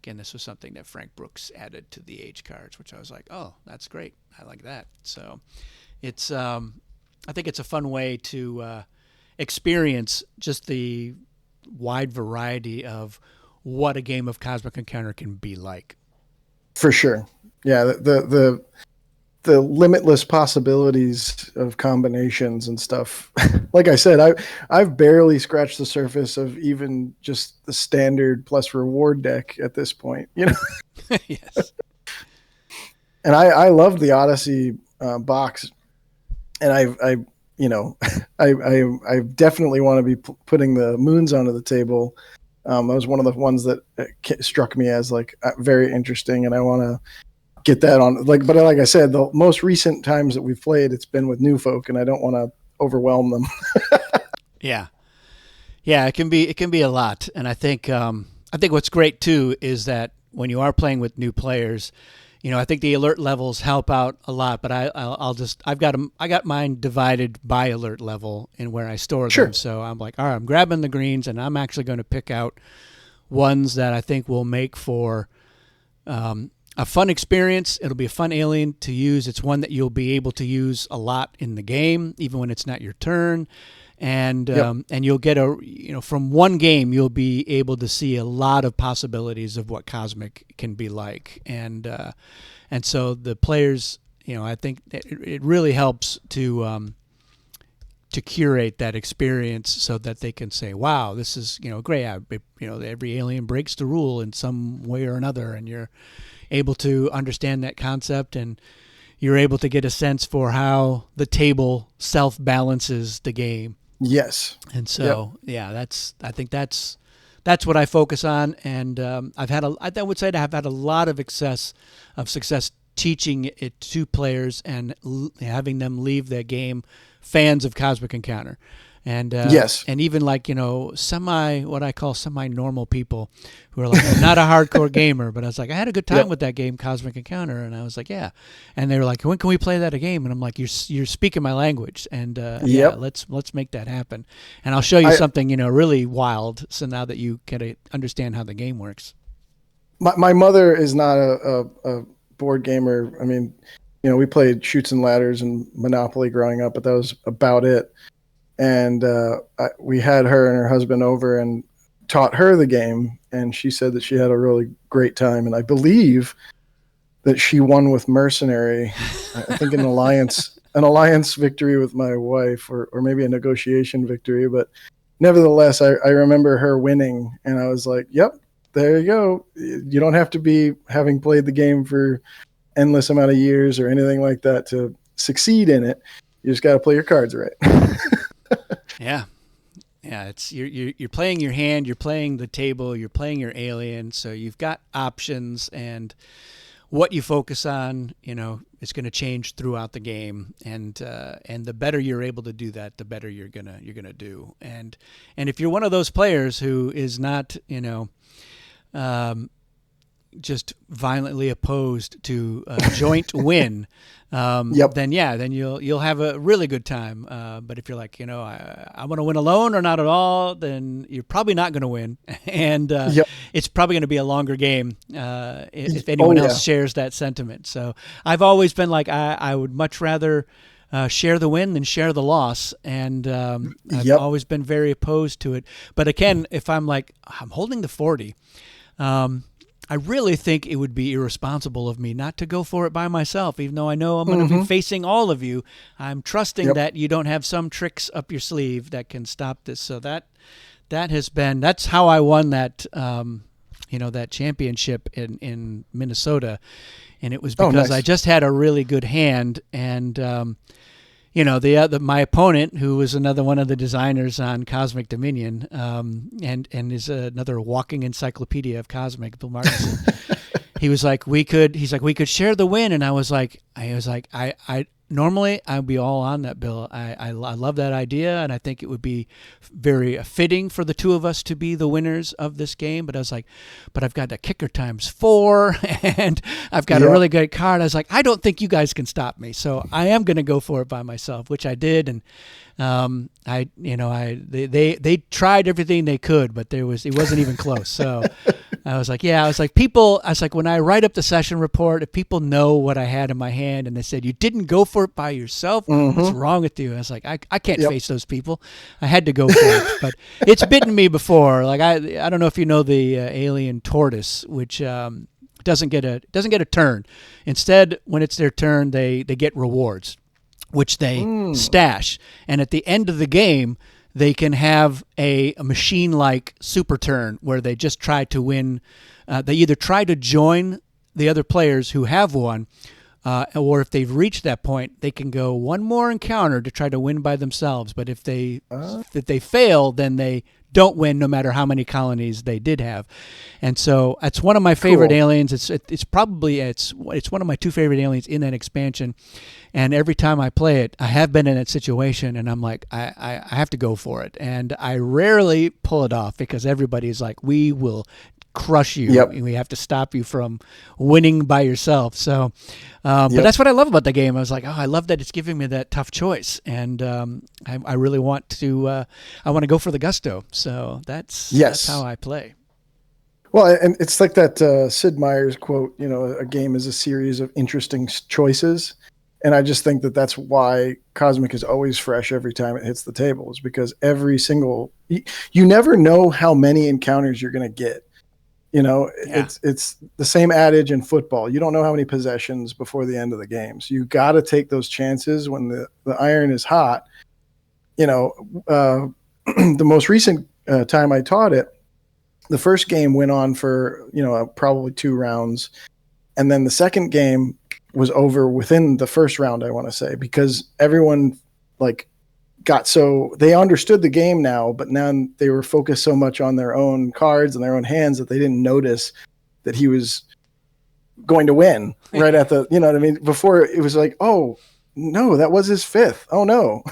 again, this was something that Frank Brooks added to the age cards, which I was like, oh, that's great. I like that. So it's... I think it's a fun way to... experience just the wide variety of what a game of Cosmic Encounter can be like. For sure. Yeah, the limitless possibilities of combinations and stuff. Like I said, I've barely scratched the surface of even just the standard plus reward deck at this point, Yes. And I love the Odyssey box, and I definitely want to be putting the moons onto the table. That was one of the ones that struck me as like very interesting, and I want to get that on. But like I said, the most recent times that we've played, it's been with new folk, and I don't want to overwhelm them. Yeah, it can be a lot, and I think what's great too is that when you are playing with new players, I think the alert levels help out a lot, but I got mine divided by alert level in where I store them. So I'm like, all right, I'm grabbing the greens, and I'm actually going to pick out ones that I think will make for a fun experience. It'll be a fun alien to use. It's one that you'll be able to use a lot in the game, even when it's not your turn. And you'll get from one game, you'll be able to see a lot of possibilities of what Cosmic can be like. And so the players, I think it really helps to to curate that experience so that they can say, wow, this is, great. Every alien breaks the rule in some way or another, and you're able to understand that concept, and you're able to get a sense for how the table self-balances the game. Yes. And so, I think that's what I focus on. And I would say I've had a lot of success teaching it to players and having them leave their game fans of Cosmic Encounter. And yes, and even like what I call semi-normal people who are like, I'm not a hardcore gamer, but I was like, I had a good time with that game, Cosmic Encounter, and I was like, yeah. And they were like, when can we play that a game? And I'm like, you're speaking my language, and let's make that happen. And I'll show you something really wild, so now that you can understand how the game works. My mother is not a board gamer. I mean, we played Chutes and Ladders and Monopoly growing up, but that was about it. And we had her and her husband over and taught her the game, and she said that she had a really great time. And I believe that she won with Mercenary. I think an alliance victory with my wife, or maybe a negotiation victory. But nevertheless, I remember her winning, and I was like, "Yep, there you go. You don't have to be having played the game for endless amount of years or anything like that to succeed in it. You just got to play your cards right." Yeah. It's you're playing your hand, you're playing the table, you're playing your alien, so you've got options, and what you focus on, is going to change throughout the game, and the better you're able to do that, the better you're gonna do. And if you're one of those players who is not, just violently opposed to a joint win, then you'll have a really good time. But if you're like, I want to win alone or not at all, then you're probably not going to win, and it's probably going to be a longer game if anyone else shares that sentiment. So I've always been like, I would much rather share the win than share the loss, and I've always been very opposed to it. But again, if I'm like, I'm holding the 40. I really think it would be irresponsible of me not to go for it by myself, even though I know I'm going to be facing all of you. I'm trusting that you don't have some tricks up your sleeve that can stop this. So that's how I won that, that championship in Minnesota. And it was because I just had a really good hand, and my opponent, who was another one of the designers on Cosmic Dominion, and is another walking encyclopedia of Cosmic, Bill Martinson. He's like, we could share the win, and I was like, normally I'd be all on that, Bill. I love that idea, and I think it would be very fitting for the two of us to be the winners of this game. But I was like, but I've got the kicker × 4, and I've got a really great card. I was like, I don't think you guys can stop me, so I am going to go for it by myself, which I did. And they tried everything they could, but it wasn't even close. So I was like, when I write up the session report, if people know what I had in my hand and they said, you didn't go for it by yourself, what's wrong with you? I was like, I can't face those people. I had to go for it, but it's bitten me before. Like, I don't know if you know the alien tortoise, which doesn't get a turn. Instead, when it's their turn, they get rewards, which they stash. And at the end of the game, they can have a machine-like super turn where they just try to win. They either try to join the other players who have won, or if they've reached that point, they can go one more encounter to try to win by themselves. But if they fail, then they don't win, no matter how many colonies they did have. And so it's one of my favorite aliens. It's one of my two favorite aliens in that expansion. And every time I play it, I have been in that situation, and I'm like, I have to go for it. And I rarely pull it off because everybody's like, we will crush you. And we have to stop you from winning by yourself. So, but that's what I love about the game. I was like, I love that it's giving me that tough choice, and I really want to. I want to go for the gusto. So that's how I play. Well, and it's like that Sid Meier's quote. A game is a series of interesting choices. And I just think that that's why Cosmic is always fresh every time it hits the table, is because every single, you never know how many encounters you're going to get. It's the same adage in football. You don't know how many possessions before the end of the game. So you got to take those chances when the iron is hot. you know, the most recent time I taught it, the first game went on for, probably 2 rounds. And then the second game was over within the first round, I want to say, because everyone like they understood the game now, but now they were focused so much on their own cards and their own hands that they didn't notice that he was going to win right at the, you know what I mean? Before it was like, oh no, that was his 5th. Oh no.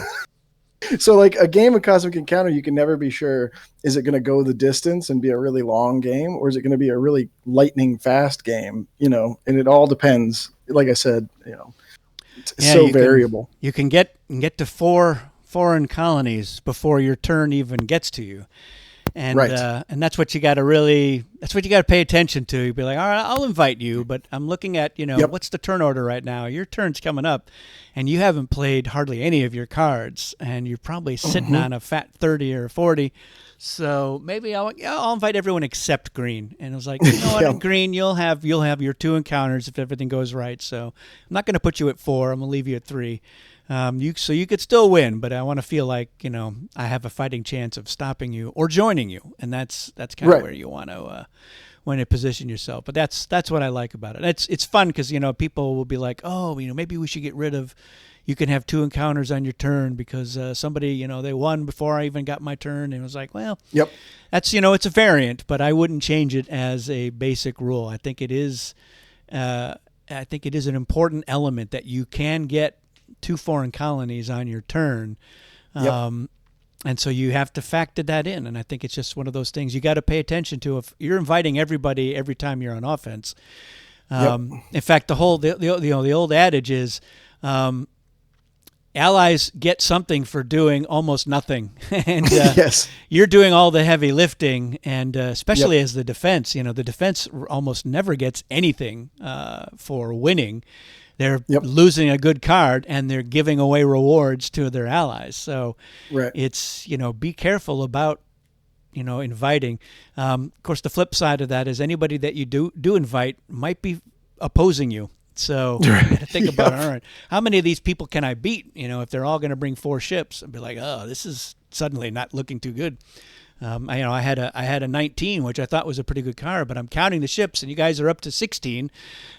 So like a game of Cosmic Encounter, you can never be sure, is it going to go the distance and be a really long game, or is it going to be a really lightning fast game, and it all depends. Like I said, it's so variable. You can get to 4 foreign colonies before your turn even gets to you. And right. And that's what you got to pay attention to. You'd be like, all right, I'll invite you, but I'm looking at, Yep. what's the turn order right now? Your turn's coming up, and you haven't played hardly any of your cards, and you're probably sitting on a fat 30 or 40. So maybe I'll invite everyone except green. And it was like, you know what, Yeah. in green, you'll have your 2 encounters if everything goes right. So I'm not going to put you at 4. I'm going to leave you at 3. So you could still win, but I want to feel like, I have a fighting chance of stopping you or joining you. And that's kind of Right. where you want to position yourself. But that's what I like about it. It's fun because, people will be like, oh, maybe we should get rid of, you can have 2 encounters on your turn because somebody, they won before I even got my turn. And it was like, well, Yep. that's, it's a variant, but I wouldn't change it as a basic rule. I think it is an important element that you can get 2 foreign colonies on your turn. Yep. And so you have to factor that in. And I think it's just one of those things you got to pay attention to. If you're inviting everybody every time you're on offense, in fact, the old adage is, allies get something for doing almost nothing. And Yes. you're doing all the heavy lifting. And especially as the defense, the defense almost never gets anything for winning. They're losing a good card and they're giving away rewards to their allies. So Right. it's, be careful about, inviting. Of course, the flip side of that is anybody that you do invite might be opposing you. So you got to think about, all right, how many of these people can I beat? If they're all going to bring 4 ships and be like, oh, this is suddenly not looking too good. I had a 19, which I thought was a pretty good card, but I'm counting the ships, and you guys are up to 16,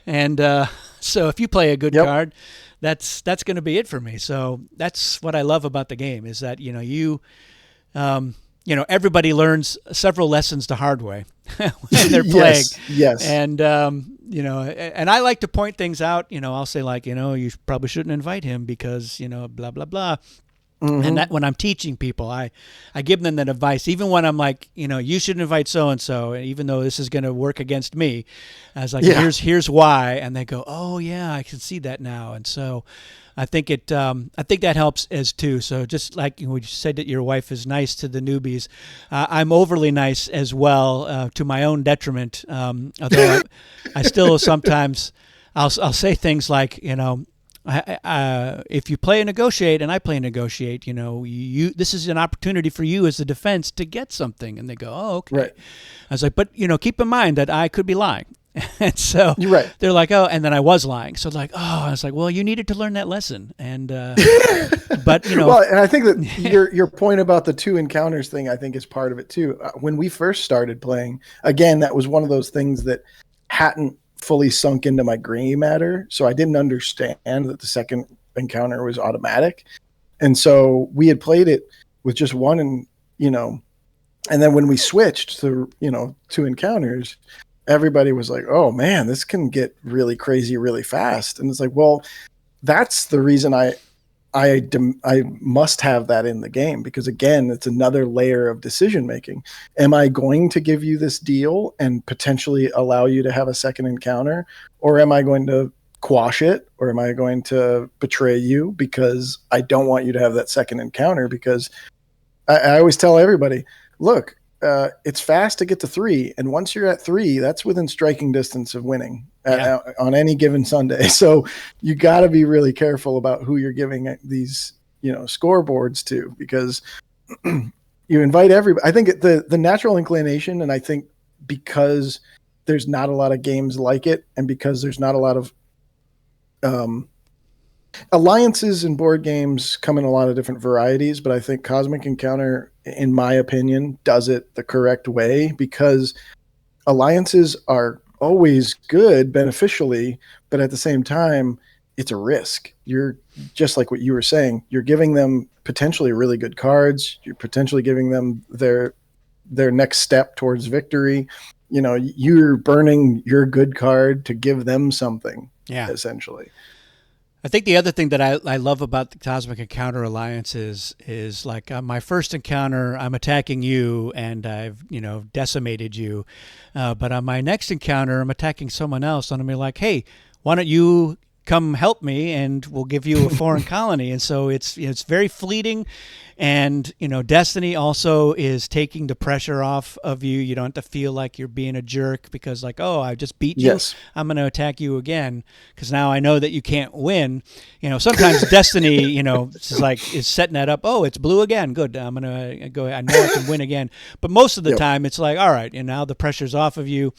and so if you play a good card, that's going to be it for me. So that's what I love about the game is that everybody learns several lessons the hard way when they're playing. Yes. And and I like to point things out. I'll say like, you probably shouldn't invite him because blah blah blah. Mm-hmm. And that when I'm teaching people, I give them that advice. Even when I'm like, you should invite so and so, even though this is going to work against me, I was like, here's why, and they go, oh yeah, I can see that now. And so, I think that helps as too. So just like you said that your wife is nice to the newbies, I'm overly nice as well to my own detriment. Although I still sometimes I'll say things like, if you play and negotiate and I play and negotiate, this is an opportunity for you as the defense to get something. And they go, oh, okay. Right. I was like, but, keep in mind that I could be lying. And so You're right. They're like, oh, and then I was lying. So like, I was like, well, you needed to learn that lesson. And, but, Well, and I think that your point about the 2 encounters thing, I think is part of it too. When we first started playing, again, that was one of those things that hadn't fully sunk into my gray matter, so I didn't understand that the second encounter was automatic, and so we had played it with just 1, and and then when we switched to 2 encounters, everybody was like, oh man, this can get really crazy really fast. And it's like, well, that's the reason I must have that in the game, because again, it's another layer of decision making. Am I going to give you this deal and potentially allow you to have a second encounter, or am I going to quash it, or am I going to betray you because I don't want you to have that second encounter? Because I always tell everybody, look, it's fast to get to 3, and once you're at 3, that's within striking distance of winning on any given Sunday. So you got to be really careful about who you're giving these scoreboards to, because you invite everybody. I think the natural inclination, and I think because there's not a lot of games like it, and because there's not a lot of Alliances in board games come in a lot of different varieties, but I think Cosmic Encounter, in my opinion, does it the correct way, because alliances are always good beneficially, but at the same time, it's a risk. You're just like what you were saying, you're giving them potentially really good cards. You're potentially giving them their next step towards victory. You know, you're burning your good card to give them something, essentially. I think the other thing that I love about the Cosmic Encounter alliances is like my first encounter, I'm attacking you and I've, decimated you. But on my next encounter, I'm attacking someone else and I'm like, hey, why don't you come help me and we'll give you a foreign colony. And so it's very fleeting. And, Destiny also is taking the pressure off of you. You don't have to feel like you're being a jerk because like, oh, I just beat you. Yes. I'm going to attack you again because now I know that you can't win. Sometimes Destiny, is setting that up. Oh, it's blue again. Good. I'm going to go. I know I can win again. But most of the time it's like, all right, and now the pressure's off of you.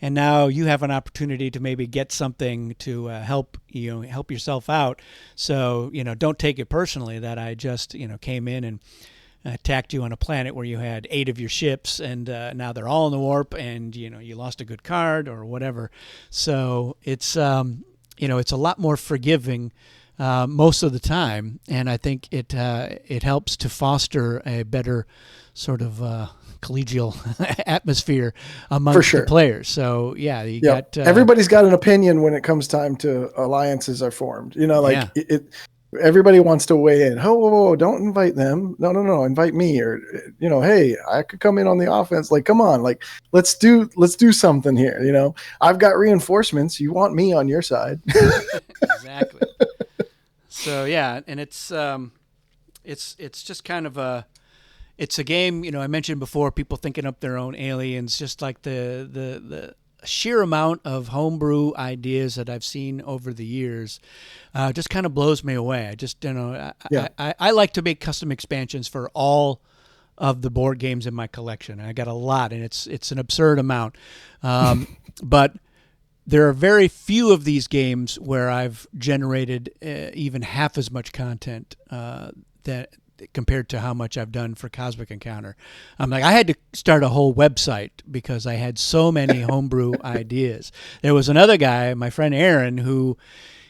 And now you have an opportunity to maybe get something to help yourself out. So, don't take it personally that I just, came in and attacked you on a planet where you had 8 of your ships and now they're all in the warp and, you lost a good card or whatever. So it's, it's a lot more forgiving most of the time. And I think it helps to foster a better sort of collegial atmosphere amongst the players. So you got everybody's got an opinion when it comes time to alliances are formed. Everybody wants to weigh in. Oh, whoa, don't invite them. No, invite me. Or hey, I could come in on the offense. Like, come on, like let's do something here. I've got reinforcements. You want me on your side? Exactly. So and it's just kind of it's a game, I mentioned before, people thinking up their own aliens, just like the sheer amount of homebrew ideas that I've seen over the years just kind of blows me away. I just, I like to make custom expansions for all of the board games in my collection. I got a lot, and it's an absurd amount. But there are very few of these games where I've generated even half as much content that compared to how much I've done for Cosmic Encounter. I had to start a whole website because I had so many homebrew ideas. There was another guy, my friend Aaron, who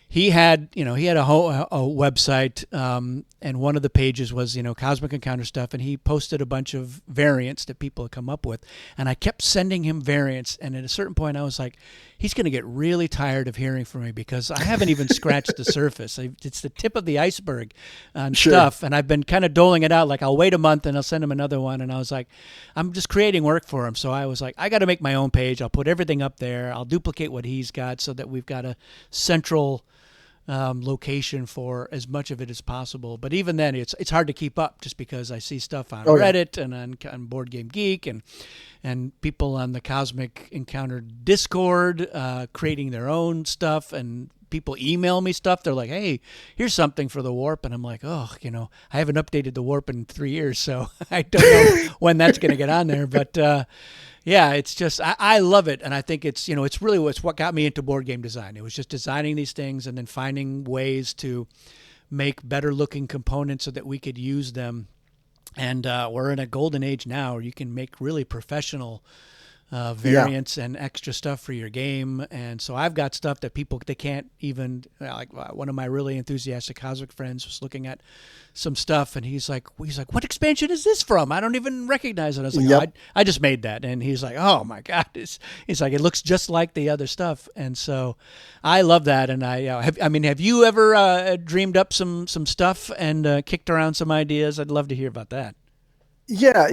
he had a website, and one of the pages was, Cosmic Encounter stuff, and he posted a bunch of variants that people had come up with, and I kept sending him variants, and at a certain point I was like, he's going to get really tired of hearing from me because I haven't even scratched the surface. It's the tip of the iceberg on stuff, and I've been kind of doling it out, like I'll wait a month and I'll send him another one, and I was like, I'm just creating work for him, so I was like, I got to make my own page. I'll put everything up there. I'll duplicate what he's got so that we've got a central location for as much of it as possible. But even then, it's hard to keep up just because I see stuff on Reddit and on Board Game Geek and people on the Cosmic Encounter Discord creating their own stuff, and people email me stuff. They're like, hey, here's something for the warp. And I'm like, oh, I haven't updated the warp in 3 years, so I don't know when that's going to get on there. But it's just, I love it. And I think it's, it's really what got me into board game design. It was just designing these things and then finding ways to make better looking components so that we could use them. And we're in a golden age now where you can make really professional variants and extra stuff for your game. And so I've got stuff that they can't even, like one of my really enthusiastic Cosmic friends was looking at some stuff, and he's like, what expansion is this from? I don't even recognize it. I was like, I just made that. And he's like, oh my God. He's like, it looks just like the other stuff. And so I love that. And have you ever dreamed up some stuff and kicked around some ideas? I'd love to hear about that. Yeah,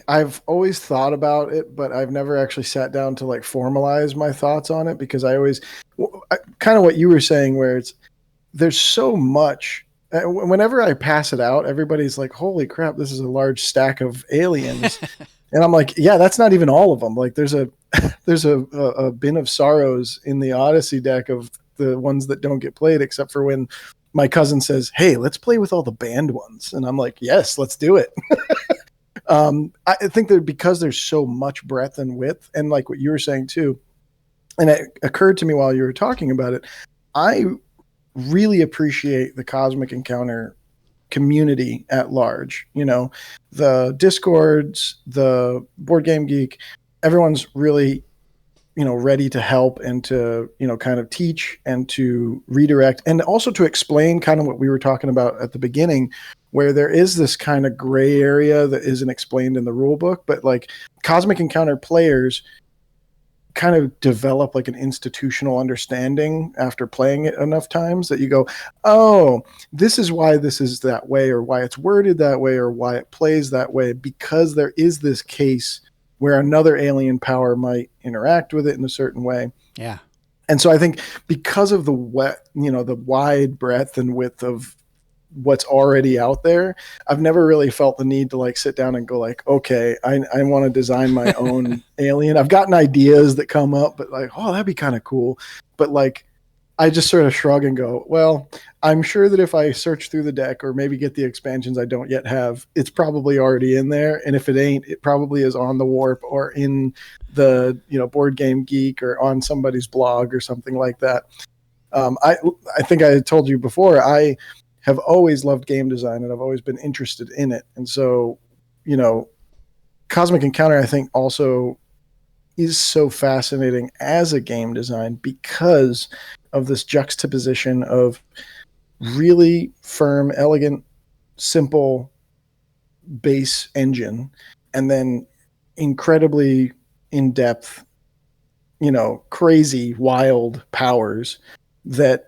I've always thought about it, but I've never actually sat down to like formalize my thoughts on it, because I always kind of what you were saying, where there's so much. Whenever I pass it out, everybody's like, holy crap, this is a large stack of aliens. And I'm like, yeah, that's not even all of them. Like there's a bin of sorrows in the Odyssey deck of the ones that don't get played, except for when my cousin says, hey, let's play with all the banned ones. And I'm like, yes, let's do it. I think that because there's so much breadth and width, and like what you were saying too, and it occurred to me while you were talking about it, I really appreciate the Cosmic Encounter community at large. You know, the Discords, the Board Game Geek, everyone's really, you know, ready to help and to, you know, kind of teach and to redirect and also to explain kind of what we were talking about at the beginning, where there is this kind of gray area that isn't explained in the rule book, but like Cosmic Encounter players kind of develop like an institutional understanding after playing it enough times that you go, oh, this is why this is that way, or why it's worded that way, or why it plays that way, because there is this case where another alien power might interact with it in a certain way. Yeah. And so I think because of the wide breadth and width of what's already out there, I've never really felt the need to like sit down and go like, okay, I want to design my own alien. I've gotten ideas that come up, but like, oh, that'd be kind of cool. But like, I just sort of shrug and go, well, I'm sure that if I search through the deck or maybe get the expansions I don't yet have, it's probably already in there. And if it ain't, it probably is on the Warp or in the, you know, Board Game Geek or on somebody's blog or something like that. I think I told you before, I have always loved game design and I've always been interested in it. And so, you know, Cosmic Encounter, I think, also is so fascinating as a game design because of this juxtaposition of really firm, elegant, simple base engine and then incredibly in-depth, you know, crazy, wild powers that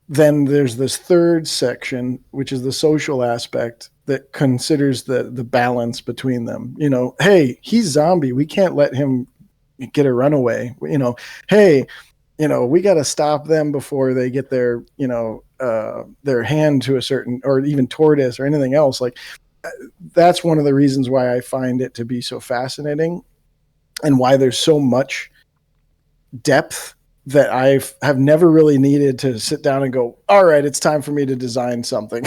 then there's this third section, which is the social aspect that considers the balance between them. You know, hey, he's zombie. We can't let him get a runaway. You know, hey, you know, we got to stop them before they get their, you know, their hand to a certain, or even tortoise or anything else. Like that's one of the reasons why I find it to be so fascinating and why there's so much depth that I have never really needed to sit down and go, all right, it's time for me to design something.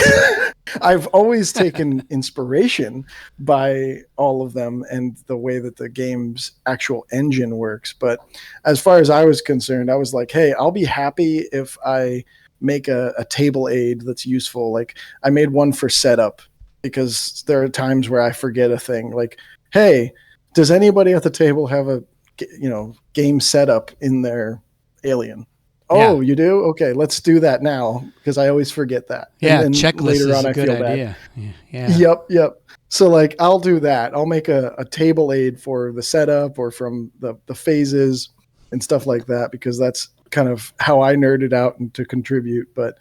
I've always taken inspiration by all of them and the way that the game's actual engine works. But as far as I was concerned, I was like, hey, I'll be happy if I make a table aid that's useful. Like I made one for setup because there are times where I forget a thing. Like, hey, does anybody at the table have a, you know, game setup in their alien? Oh, you do? Okay, let's do that now because I always forget that. Yeah, and checklist later is on, a I good feel idea. bad. Yeah. Yep. So like, I'll do that. I'll make a table aid for the setup or from the phases and stuff like that because that's kind of how I nerded out and to contribute. But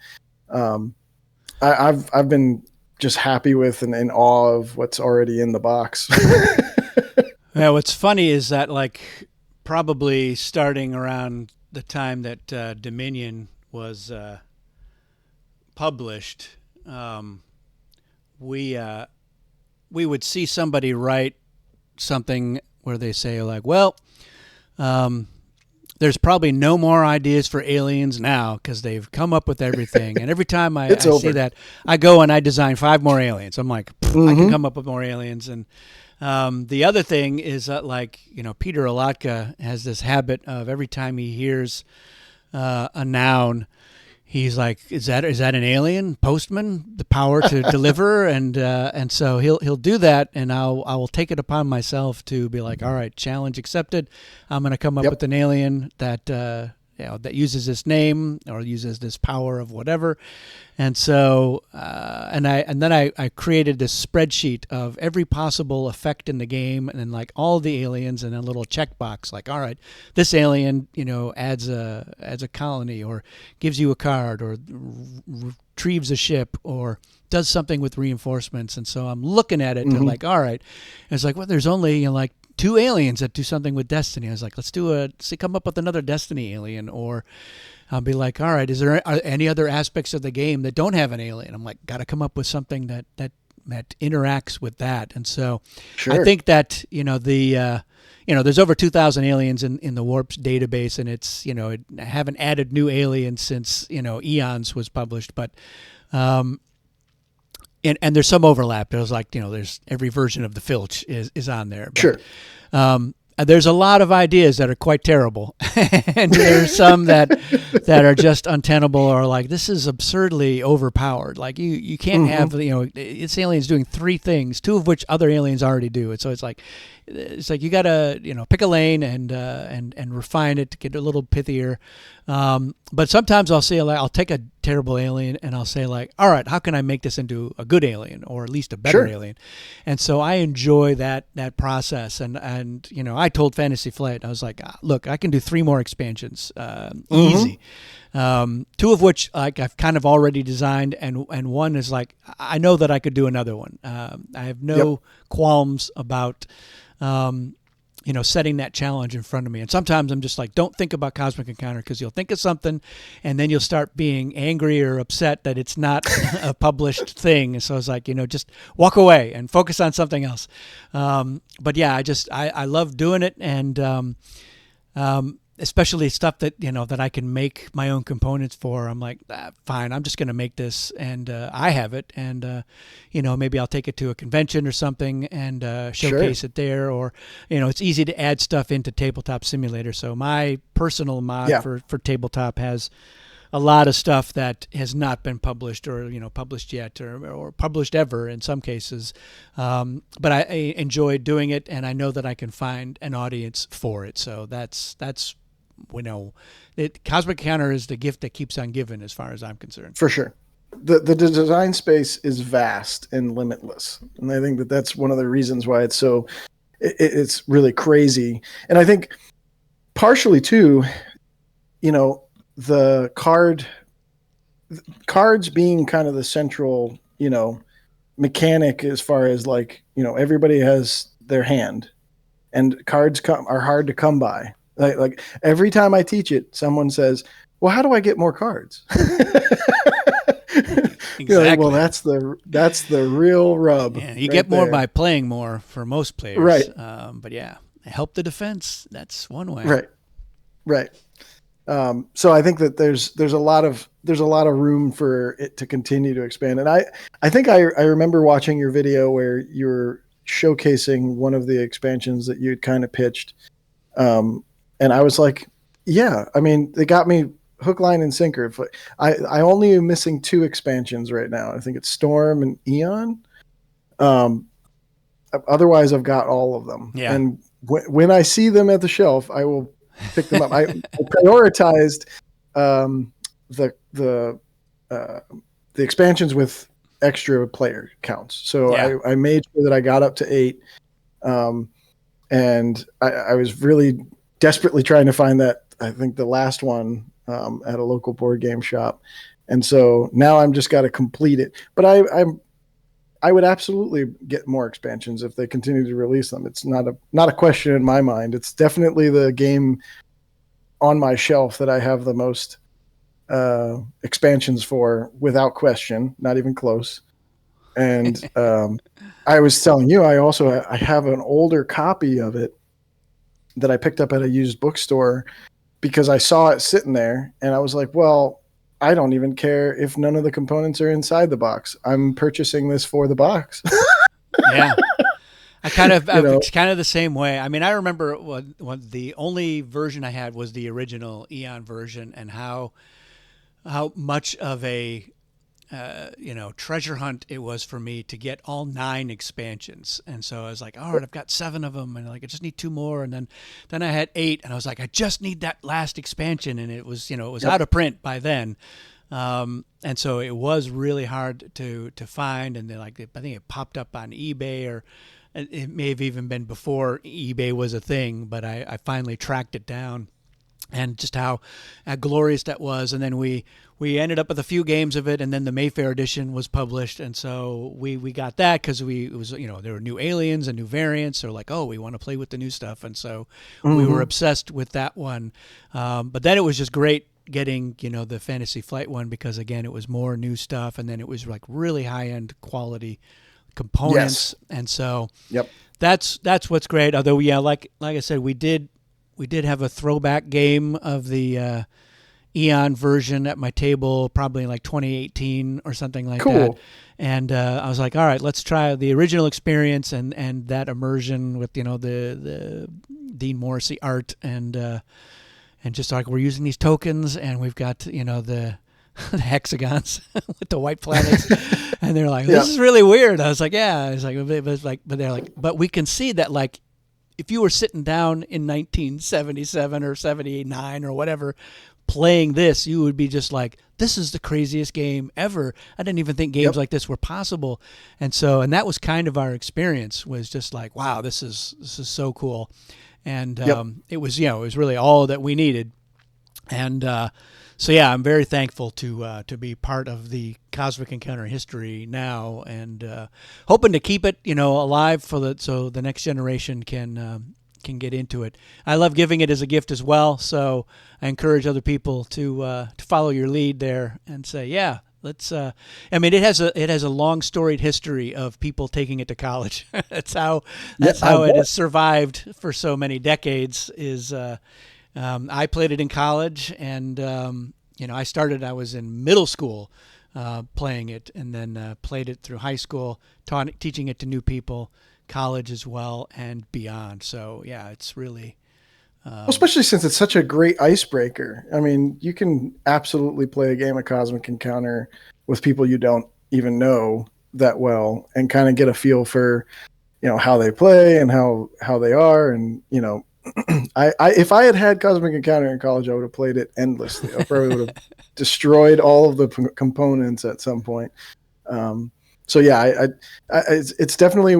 I've been just happy with and in awe of what's already in the box. Yeah, what's funny is that like probably starting around the time that Dominion was published, we would see somebody write something where they say like, well, there's probably no more ideas for aliens now because they've come up with everything. And every time I see that, I go and I design 5 more aliens. I'm like, I can come up with more aliens. And the other thing is that, like, you know, Peter Alatka has this habit of every time he hears a noun, he's like, "Is that an alien postman? The power to deliver?" And so he'll do that, and I will take it upon myself to be like, "All right, challenge accepted. I'm going to come up with an alien that that uses this name or uses this power of whatever." And so, and then I created this spreadsheet of every possible effect in the game, and then like all the aliens, and a little checkbox like, all right, this alien, you know, adds a colony, or gives you a card, or retrieves a ship, or does something with reinforcements. And so I'm looking at it and like, all right, and it's like, well, there's only, you know, like 2 aliens that do something with Destiny. I was like, let's come up with another Destiny alien. Or I'll be like, all right, are any other aspects of the game that don't have an alien? I'm like, got to come up with something that interacts with that. And so I think that, you know, there's over 2,000 aliens in the Warp's database, and it's, you know, I haven't added new aliens since, you know, Eons was published, but and there's some overlap. There's like, you know, there's every version of the Filch is on there. But, there's a lot of ideas that are quite terrible, and there's some that are just untenable, or like, this is absurdly overpowered. Like you can't have, this alien's doing 3 things, 2 of which other aliens already do. And so it's like you gotta pick a lane and refine it to get a little pithier. But sometimes I'll say, like, I'll take a terrible alien and I'll say, like, all right, how can I make this into a good alien, or at least a better alien? And so I enjoy that process. And I told Fantasy Flight, I was like, look, I can do 3 more expansions, easy. 2 of which, like, I've kind of already designed, and one is like, I know that I could do another one. I have no qualms about setting that challenge in front of me. And sometimes I'm just like, don't think about Cosmic Encounter, because you'll think of something and then you'll start being angry or upset that it's not a published thing. And so it's like, just walk away and focus on something else. But yeah, I love doing it. And especially stuff that, that I can make my own components for. I'm like, fine, I'm just going to make this, and I have it. And, maybe I'll take it to a convention or something and showcase it there. Or, it's easy to add stuff into Tabletop Simulator. So my personal mod for Tabletop has a lot of stuff that has not been published, or published yet, or published ever in some cases. But I enjoy doing it, and I know that I can find an audience for it. So that's Cosmic Encounter is the gift that keeps on giving, as far as I'm concerned. For sure. The design space is vast and limitless, and I think that's one of the reasons why it's so it's really crazy. And I think partially too, the cards being kind of the central, mechanic, as far as, like, everybody has their hand, and cards are hard to come by. Like every time I teach it, someone says, well, how do I get more cards? Exactly. Well, that's the real rub. Yeah, you get more by playing more for most players. Right. But yeah, help the defense. That's one way. Right. So I think that there's a lot of room for it to continue to expand. And I think I remember watching your video where you were showcasing one of the expansions that you'd kind of pitched. And I was like, yeah, I mean, they got me hook, line, and sinker. I only am missing 2 expansions right now. I think it's Storm and Eon. Otherwise, I've got all of them. Yeah. And when I see them at the shelf, I will pick them up. I prioritized the expansions with extra player counts. So I made sure that I got up to 8. And I was really desperately trying to find that, I think, the last one at a local board game shop. And so now I'm just got to complete it. But I would absolutely get more expansions if they continue to release them. It's not a question in my mind. It's definitely the game on my shelf that I have the most expansions for, without question, not even close. And I was telling you, I have an older copy of it that I picked up at a used bookstore because I saw it sitting there, and I was like, well, I don't even care if none of the components are inside the box. I'm purchasing this for the box. Yeah. It's kind of the same way. I mean, I remember what the only version I had was the original Eon version, and how much of a treasure hunt it was for me to get all 9 expansions. And so I was like, all right, I've got 7 of them, and like, I just need 2 more. And then I had 8, and I was like, I just need that last expansion. And it was, out of print by then. And so it was really hard to find. And I think it popped up on eBay, or it may have even been before eBay was a thing, but I finally tracked it down. And just how glorious that was. And then we ended up with a few games of it, and then the Mayfair edition was published, and so we got that because it was there were new aliens and new variants. So like, oh, we want to play with the new stuff, and so we were obsessed with that one. But then it was just great getting the Fantasy Flight one, because again, it was more new stuff, and then it was like really high end quality components. Yes. And so that's what's great. Although like I said, we did have a throwback game of the Eon version at my table, probably in like 2018 or something like that. And I was like, all right, let's try the original experience and that immersion with the Dean Morrissey art, and just like we're using these tokens, and we've got the the hexagons with the white planets, and they're like, this is really weird. I was like, yeah. It's like, but they're like, but we can see that, like, if you were sitting down in 1977 or 79 or whatever, playing this, you would be just like, this is the craziest game ever. I didn't even think games like this were possible. And that was kind of our experience, was just like, wow, this is so cool. And it was really all that we needed. And so yeah, I'm very thankful to be part of the Cosmic Encounter history now, and hoping to keep it alive so the next generation can get into it. I love giving it as a gift as well, so I encourage other people to follow your lead there and say, yeah, let's. I mean, it has a long storied history of people taking it to college. That's how it has survived for so many decades. I played it in college, and I was in middle school playing it, and then played it through high school, teaching it to new people, college as well, and beyond. So yeah, it's really especially since it's such a great icebreaker. I mean, you can absolutely play a game of Cosmic Encounter with people you don't even know that well, and kind of get a feel for how they play and how they are, and if I had Cosmic Encounter in college, I would have played it endlessly. I probably would have destroyed all of the components at some point. So yeah, it's definitely.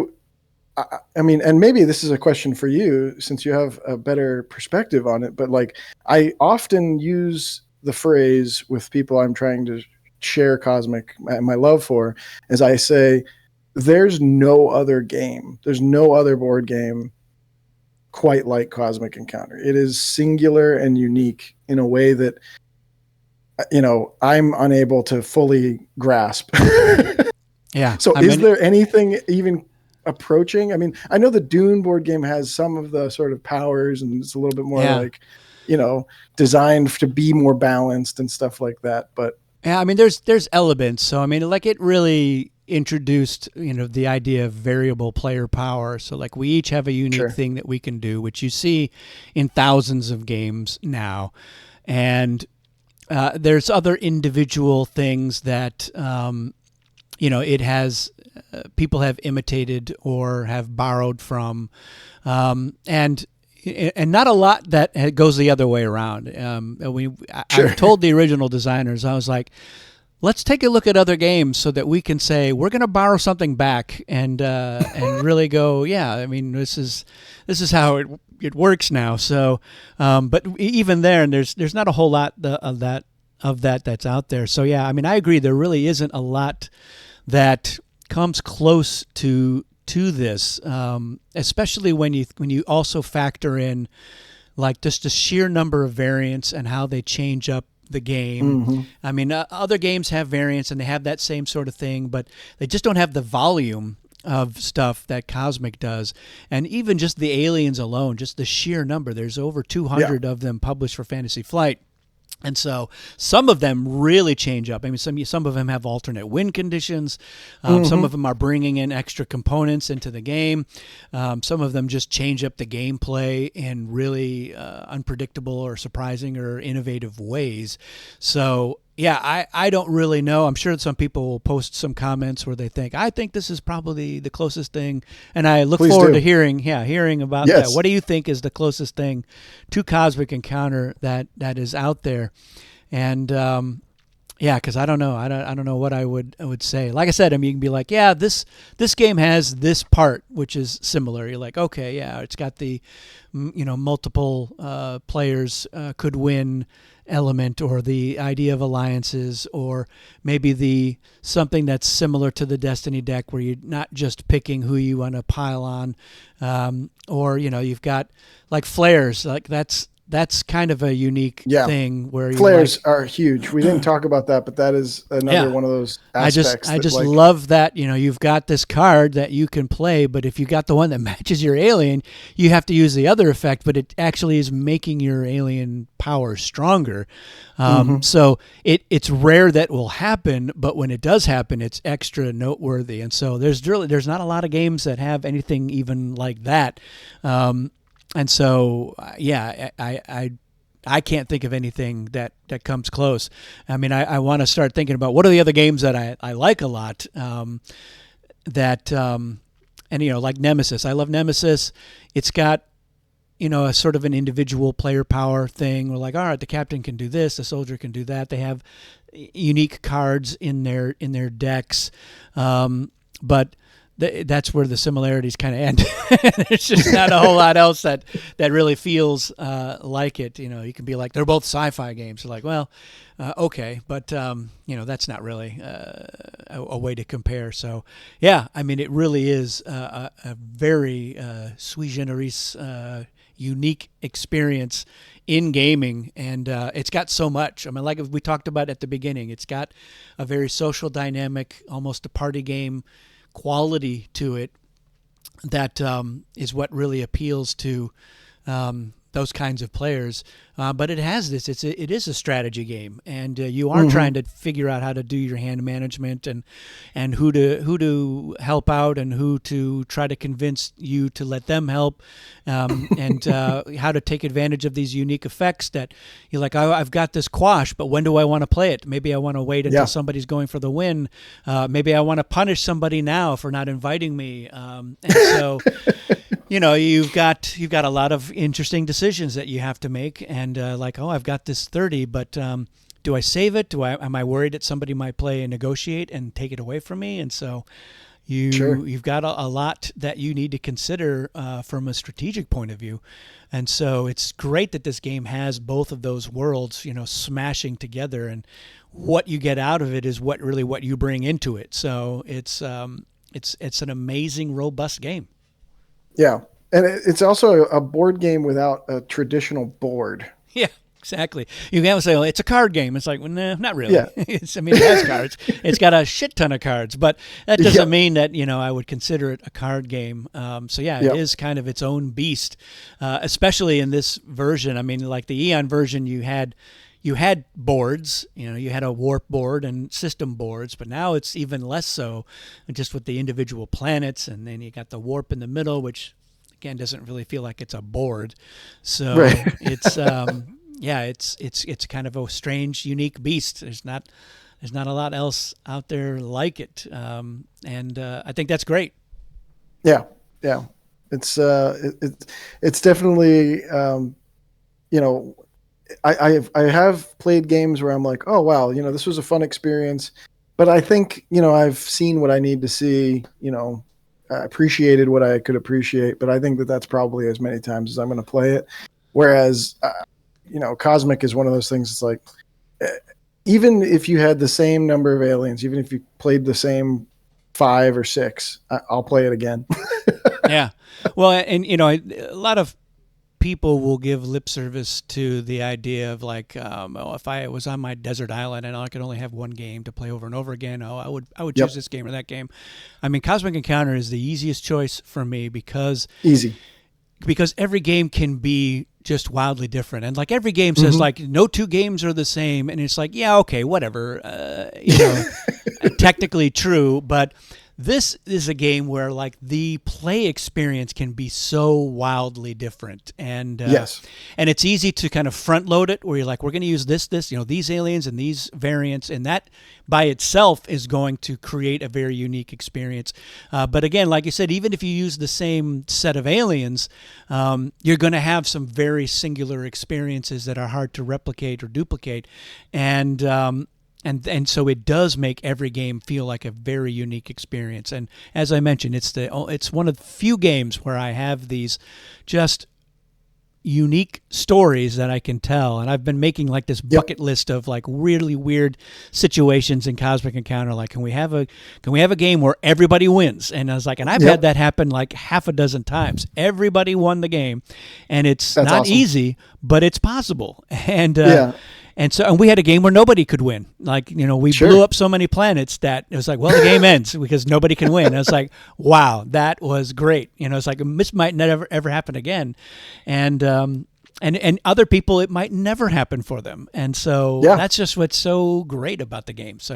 I mean, and maybe this is a question for you, since you have a better perspective on it. But like, I often use the phrase with people I'm trying to share my love for, as I say, there's no other game, there's no other board game quite like Cosmic Encounter. It is singular and unique in a way that I'm unable to fully grasp. Yeah. So is there anything even approaching? I mean, I know the Dune board game has some of the sort of powers, and it's a little bit more like designed to be more balanced and stuff like that, but yeah, I mean, there's elements. So I mean, like, it really introduced the idea of variable player power. So like, we each have a unique thing that we can do, which you see in thousands of games now, and there's other individual things that it has people have imitated or have borrowed from, and not a lot that goes the other way around. I told the original designers, I was like, let's take a look at other games so that we can say we're going to borrow something back and really go, yeah, I mean, this is how it works now. So, but even there, and there's not a whole lot of that that's out there. So yeah, I mean, I agree. There really isn't a lot that comes close to this, especially when you also factor in like just the sheer number of variants and how they change up the game. Mm-hmm. I mean, other games have variants and they have that same sort of thing, but they just don't have the volume of stuff that Cosmic does. And even just the aliens alone, just the sheer number, there's over 200 of them published for Fantasy Flight. And so some of them really change up. I mean, some of them have alternate win conditions. Some of them are bringing in extra components into the game. Some of them just change up the gameplay in really unpredictable or surprising or innovative ways. So yeah, I don't really know. I'm sure that some people will post some comments where they think, I think this is probably the closest thing. And I look forward to hearing about that. What do you think is the closest thing to Cosmic Encounter that is out there? And because I don't know. I don't know what I would say. Like I said, I mean, you can be like, yeah, this game has this part which is similar. You're like, okay, yeah, it's got the multiple players could win element, or the idea of alliances, or maybe something that's similar to the Destiny deck where you're not just picking who you want to pile on, or you've got like flares, like that's kind of a unique thing where flares are huge. We didn't talk about that, but that is another one of those aspects. I just love that, you've got this card that you can play, but if you got the one that matches your alien, you have to use the other effect, but it actually is making your alien power stronger. So it's rare that will happen, but when it does happen, it's extra noteworthy. And so there's not a lot of games that have anything even like that. And so, yeah, I can't think of anything that comes close. I mean, I want to start thinking about what are the other games that I like a lot. And like Nemesis. I love Nemesis. It's got a sort of an individual player power thing. We're like, all right, the captain can do this, the soldier can do that. They have unique cards in their decks, but that's where the similarities kind of end. There's just not a whole lot else that really feels like it. You can be like, they're both sci-fi games. You're like, well, okay, but that's not really a way to compare. So, yeah, I mean, it really is a very sui generis, unique experience in gaming, and it's got so much. I mean, like we talked about at the beginning, it's got a very social dynamic, almost a party game quality to it that is what really appeals to those kinds of players. But it has this. It is a strategy game, and you are trying to figure out how to do your hand management and who to help out and who to try to convince you to let them help, and how to take advantage of these unique effects that you're like, I've got this quash, but when do I want to play it? Maybe I want to wait until somebody's going for the win. Maybe I want to punish somebody now for not inviting me. And so. You've got a lot of interesting decisions that you have to make, and I've got this 30, but do I save it? Am I worried that somebody might play and negotiate and take it away from me? And so you've got a lot that you need to consider from a strategic point of view. And so it's great that this game has both of those worlds, smashing together, and what you get out of it is what you bring into it. So it's an amazing, robust game. Yeah, and it's also a board game without a traditional board. Yeah, exactly. You can say, well, it's a card game. It's like, well, no, not really. Yeah. It has cards. It's got a shit ton of cards, but that doesn't mean that, I would consider it a card game. It is kind of its own beast, especially in this version. I mean, like the Eon version, you had boards, you had a warp board and system boards, but now it's even less so, just with the individual planets, and then you got the warp in the middle, which again doesn't really feel like it's a board. So right. It's it's kind of a strange, unique beast. There's not a lot else out there like it, and I think that's great. Yeah. It's definitely I have played games where I'm like, oh wow, this was a fun experience, but I think I've seen what I need to see, appreciated what I could appreciate, but I think that's probably as many times as I'm going to play it. Whereas, Cosmic is one of those things. It's like, even if you had the same number of aliens, even if you played the same 5 or 6, I'll play it again. Yeah, well, and a lot of people will give lip service to the idea of like, if I was on my desert island and I could only have one game to play over and over again, I would choose this game or that game. I mean, Cosmic Encounter is the easiest choice for me because every game can be just wildly different, and like every game says like no two games are the same, and it's like, yeah, okay, whatever, technically true, but this is a game where like the play experience can be so wildly different, and and it's easy to kind of front load it where you're like, we're going to use this, these aliens and these variants, and that by itself is going to create a very unique experience. But again, like you said, even if you use the same set of aliens, you're going to have some very singular experiences that are hard to replicate or duplicate, and so it does make every game feel like a very unique experience. And as I mentioned, it's one of the few games where I have these just unique stories that I can tell. And I've been making like this bucket list of like really weird situations in Cosmic Encounter. Like, can we have a game where everybody wins? And I was like, and I've had that happen like half a dozen times. Everybody won the game, and that's not awesome. Easy, but it's possible. And we had a game where nobody could win. Like, we blew up so many planets that it was like, well, the game ends because nobody can win. And I was like, wow, that was great. It's like, this might never ever happen again. And other people, it might never happen for them. And so that's just what's so great about the game. So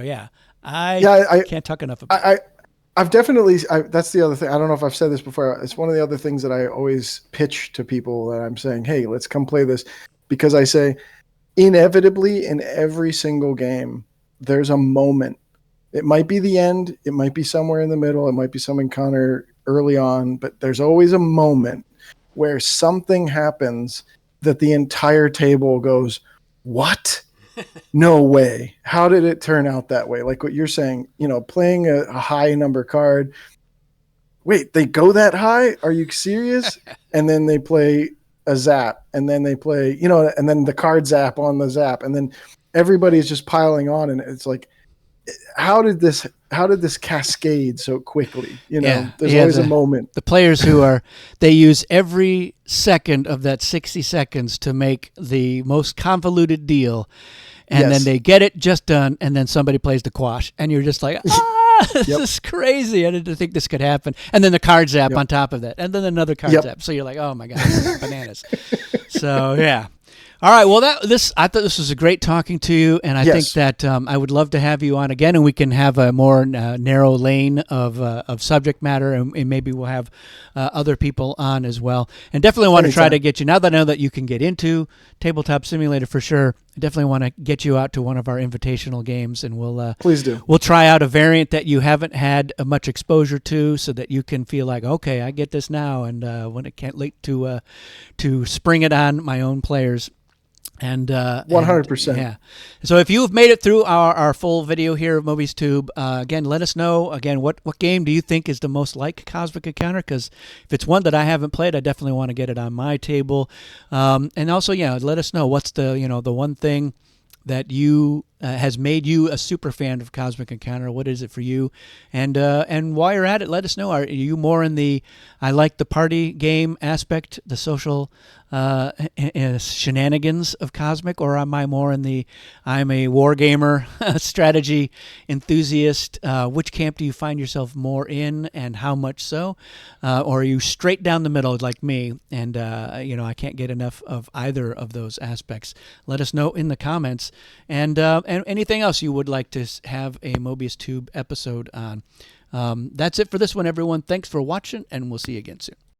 I can't talk enough about it. I've definitely, that's the other thing. I don't know if I've said this before. It's one of the other things that I always pitch to people that I'm saying, hey, let's come play this. Because I say, inevitably in every single game, there's a moment. It might be the end. It might be somewhere in the middle. It might be some encounter early on, but there's always a moment where something happens that the entire table goes, what? No way. How did it turn out that way? Like what you're saying, playing a high number card. Wait, they go that high? Are you serious? And then they play a zap, and then they play, and then the card zap on the zap, and then everybody's just piling on, and it's like, how did this cascade so quickly? There's always a moment. The players they use every second of that 60 seconds to make the most convoluted deal. And then they get it just done, and then somebody plays the quash, and you're just like, this is crazy. I didn't think this could happen. And then the card zap on top of that, and then another card zap. So you're like, oh my God, this is bananas. So yeah. All right. Well, I thought this was a great talking to you, and I think that I would love to have you on again, and we can have a more narrow lane of subject matter, and maybe we'll have other people on as well. And definitely want to try to get you, now that I know that you can get into Tabletop Simulator for sure, I definitely want to get you out to one of our invitational games, and we'll please do. We'll try out a variant that you haven't had much exposure to, so that you can feel like, okay, I get this now, and when it can't wait to spring it on my own players. And 100%. Yeah. So if you've made it through our full video here of MobiusTube, again, let us know. Again, what game do you think is the most like Cosmic Encounter? Because if it's one that I haven't played, I definitely want to get it on my table. And also, let us know what's the one thing that has made you a super fan of Cosmic Encounter. What is it for you? And while you're at it, let us know. Are you more in the I like the party game aspect, the social shenanigans of Cosmic, or am I more in the I'm a war gamer strategy enthusiast? Which camp do you find yourself more in, and how much so? Or are you straight down the middle like me, and I can't get enough of either of those aspects? Let us know in the comments, and anything else you would like to have a MobiusTube episode on. That's it for this one, everyone. Thanks for watching, and we'll see you again soon.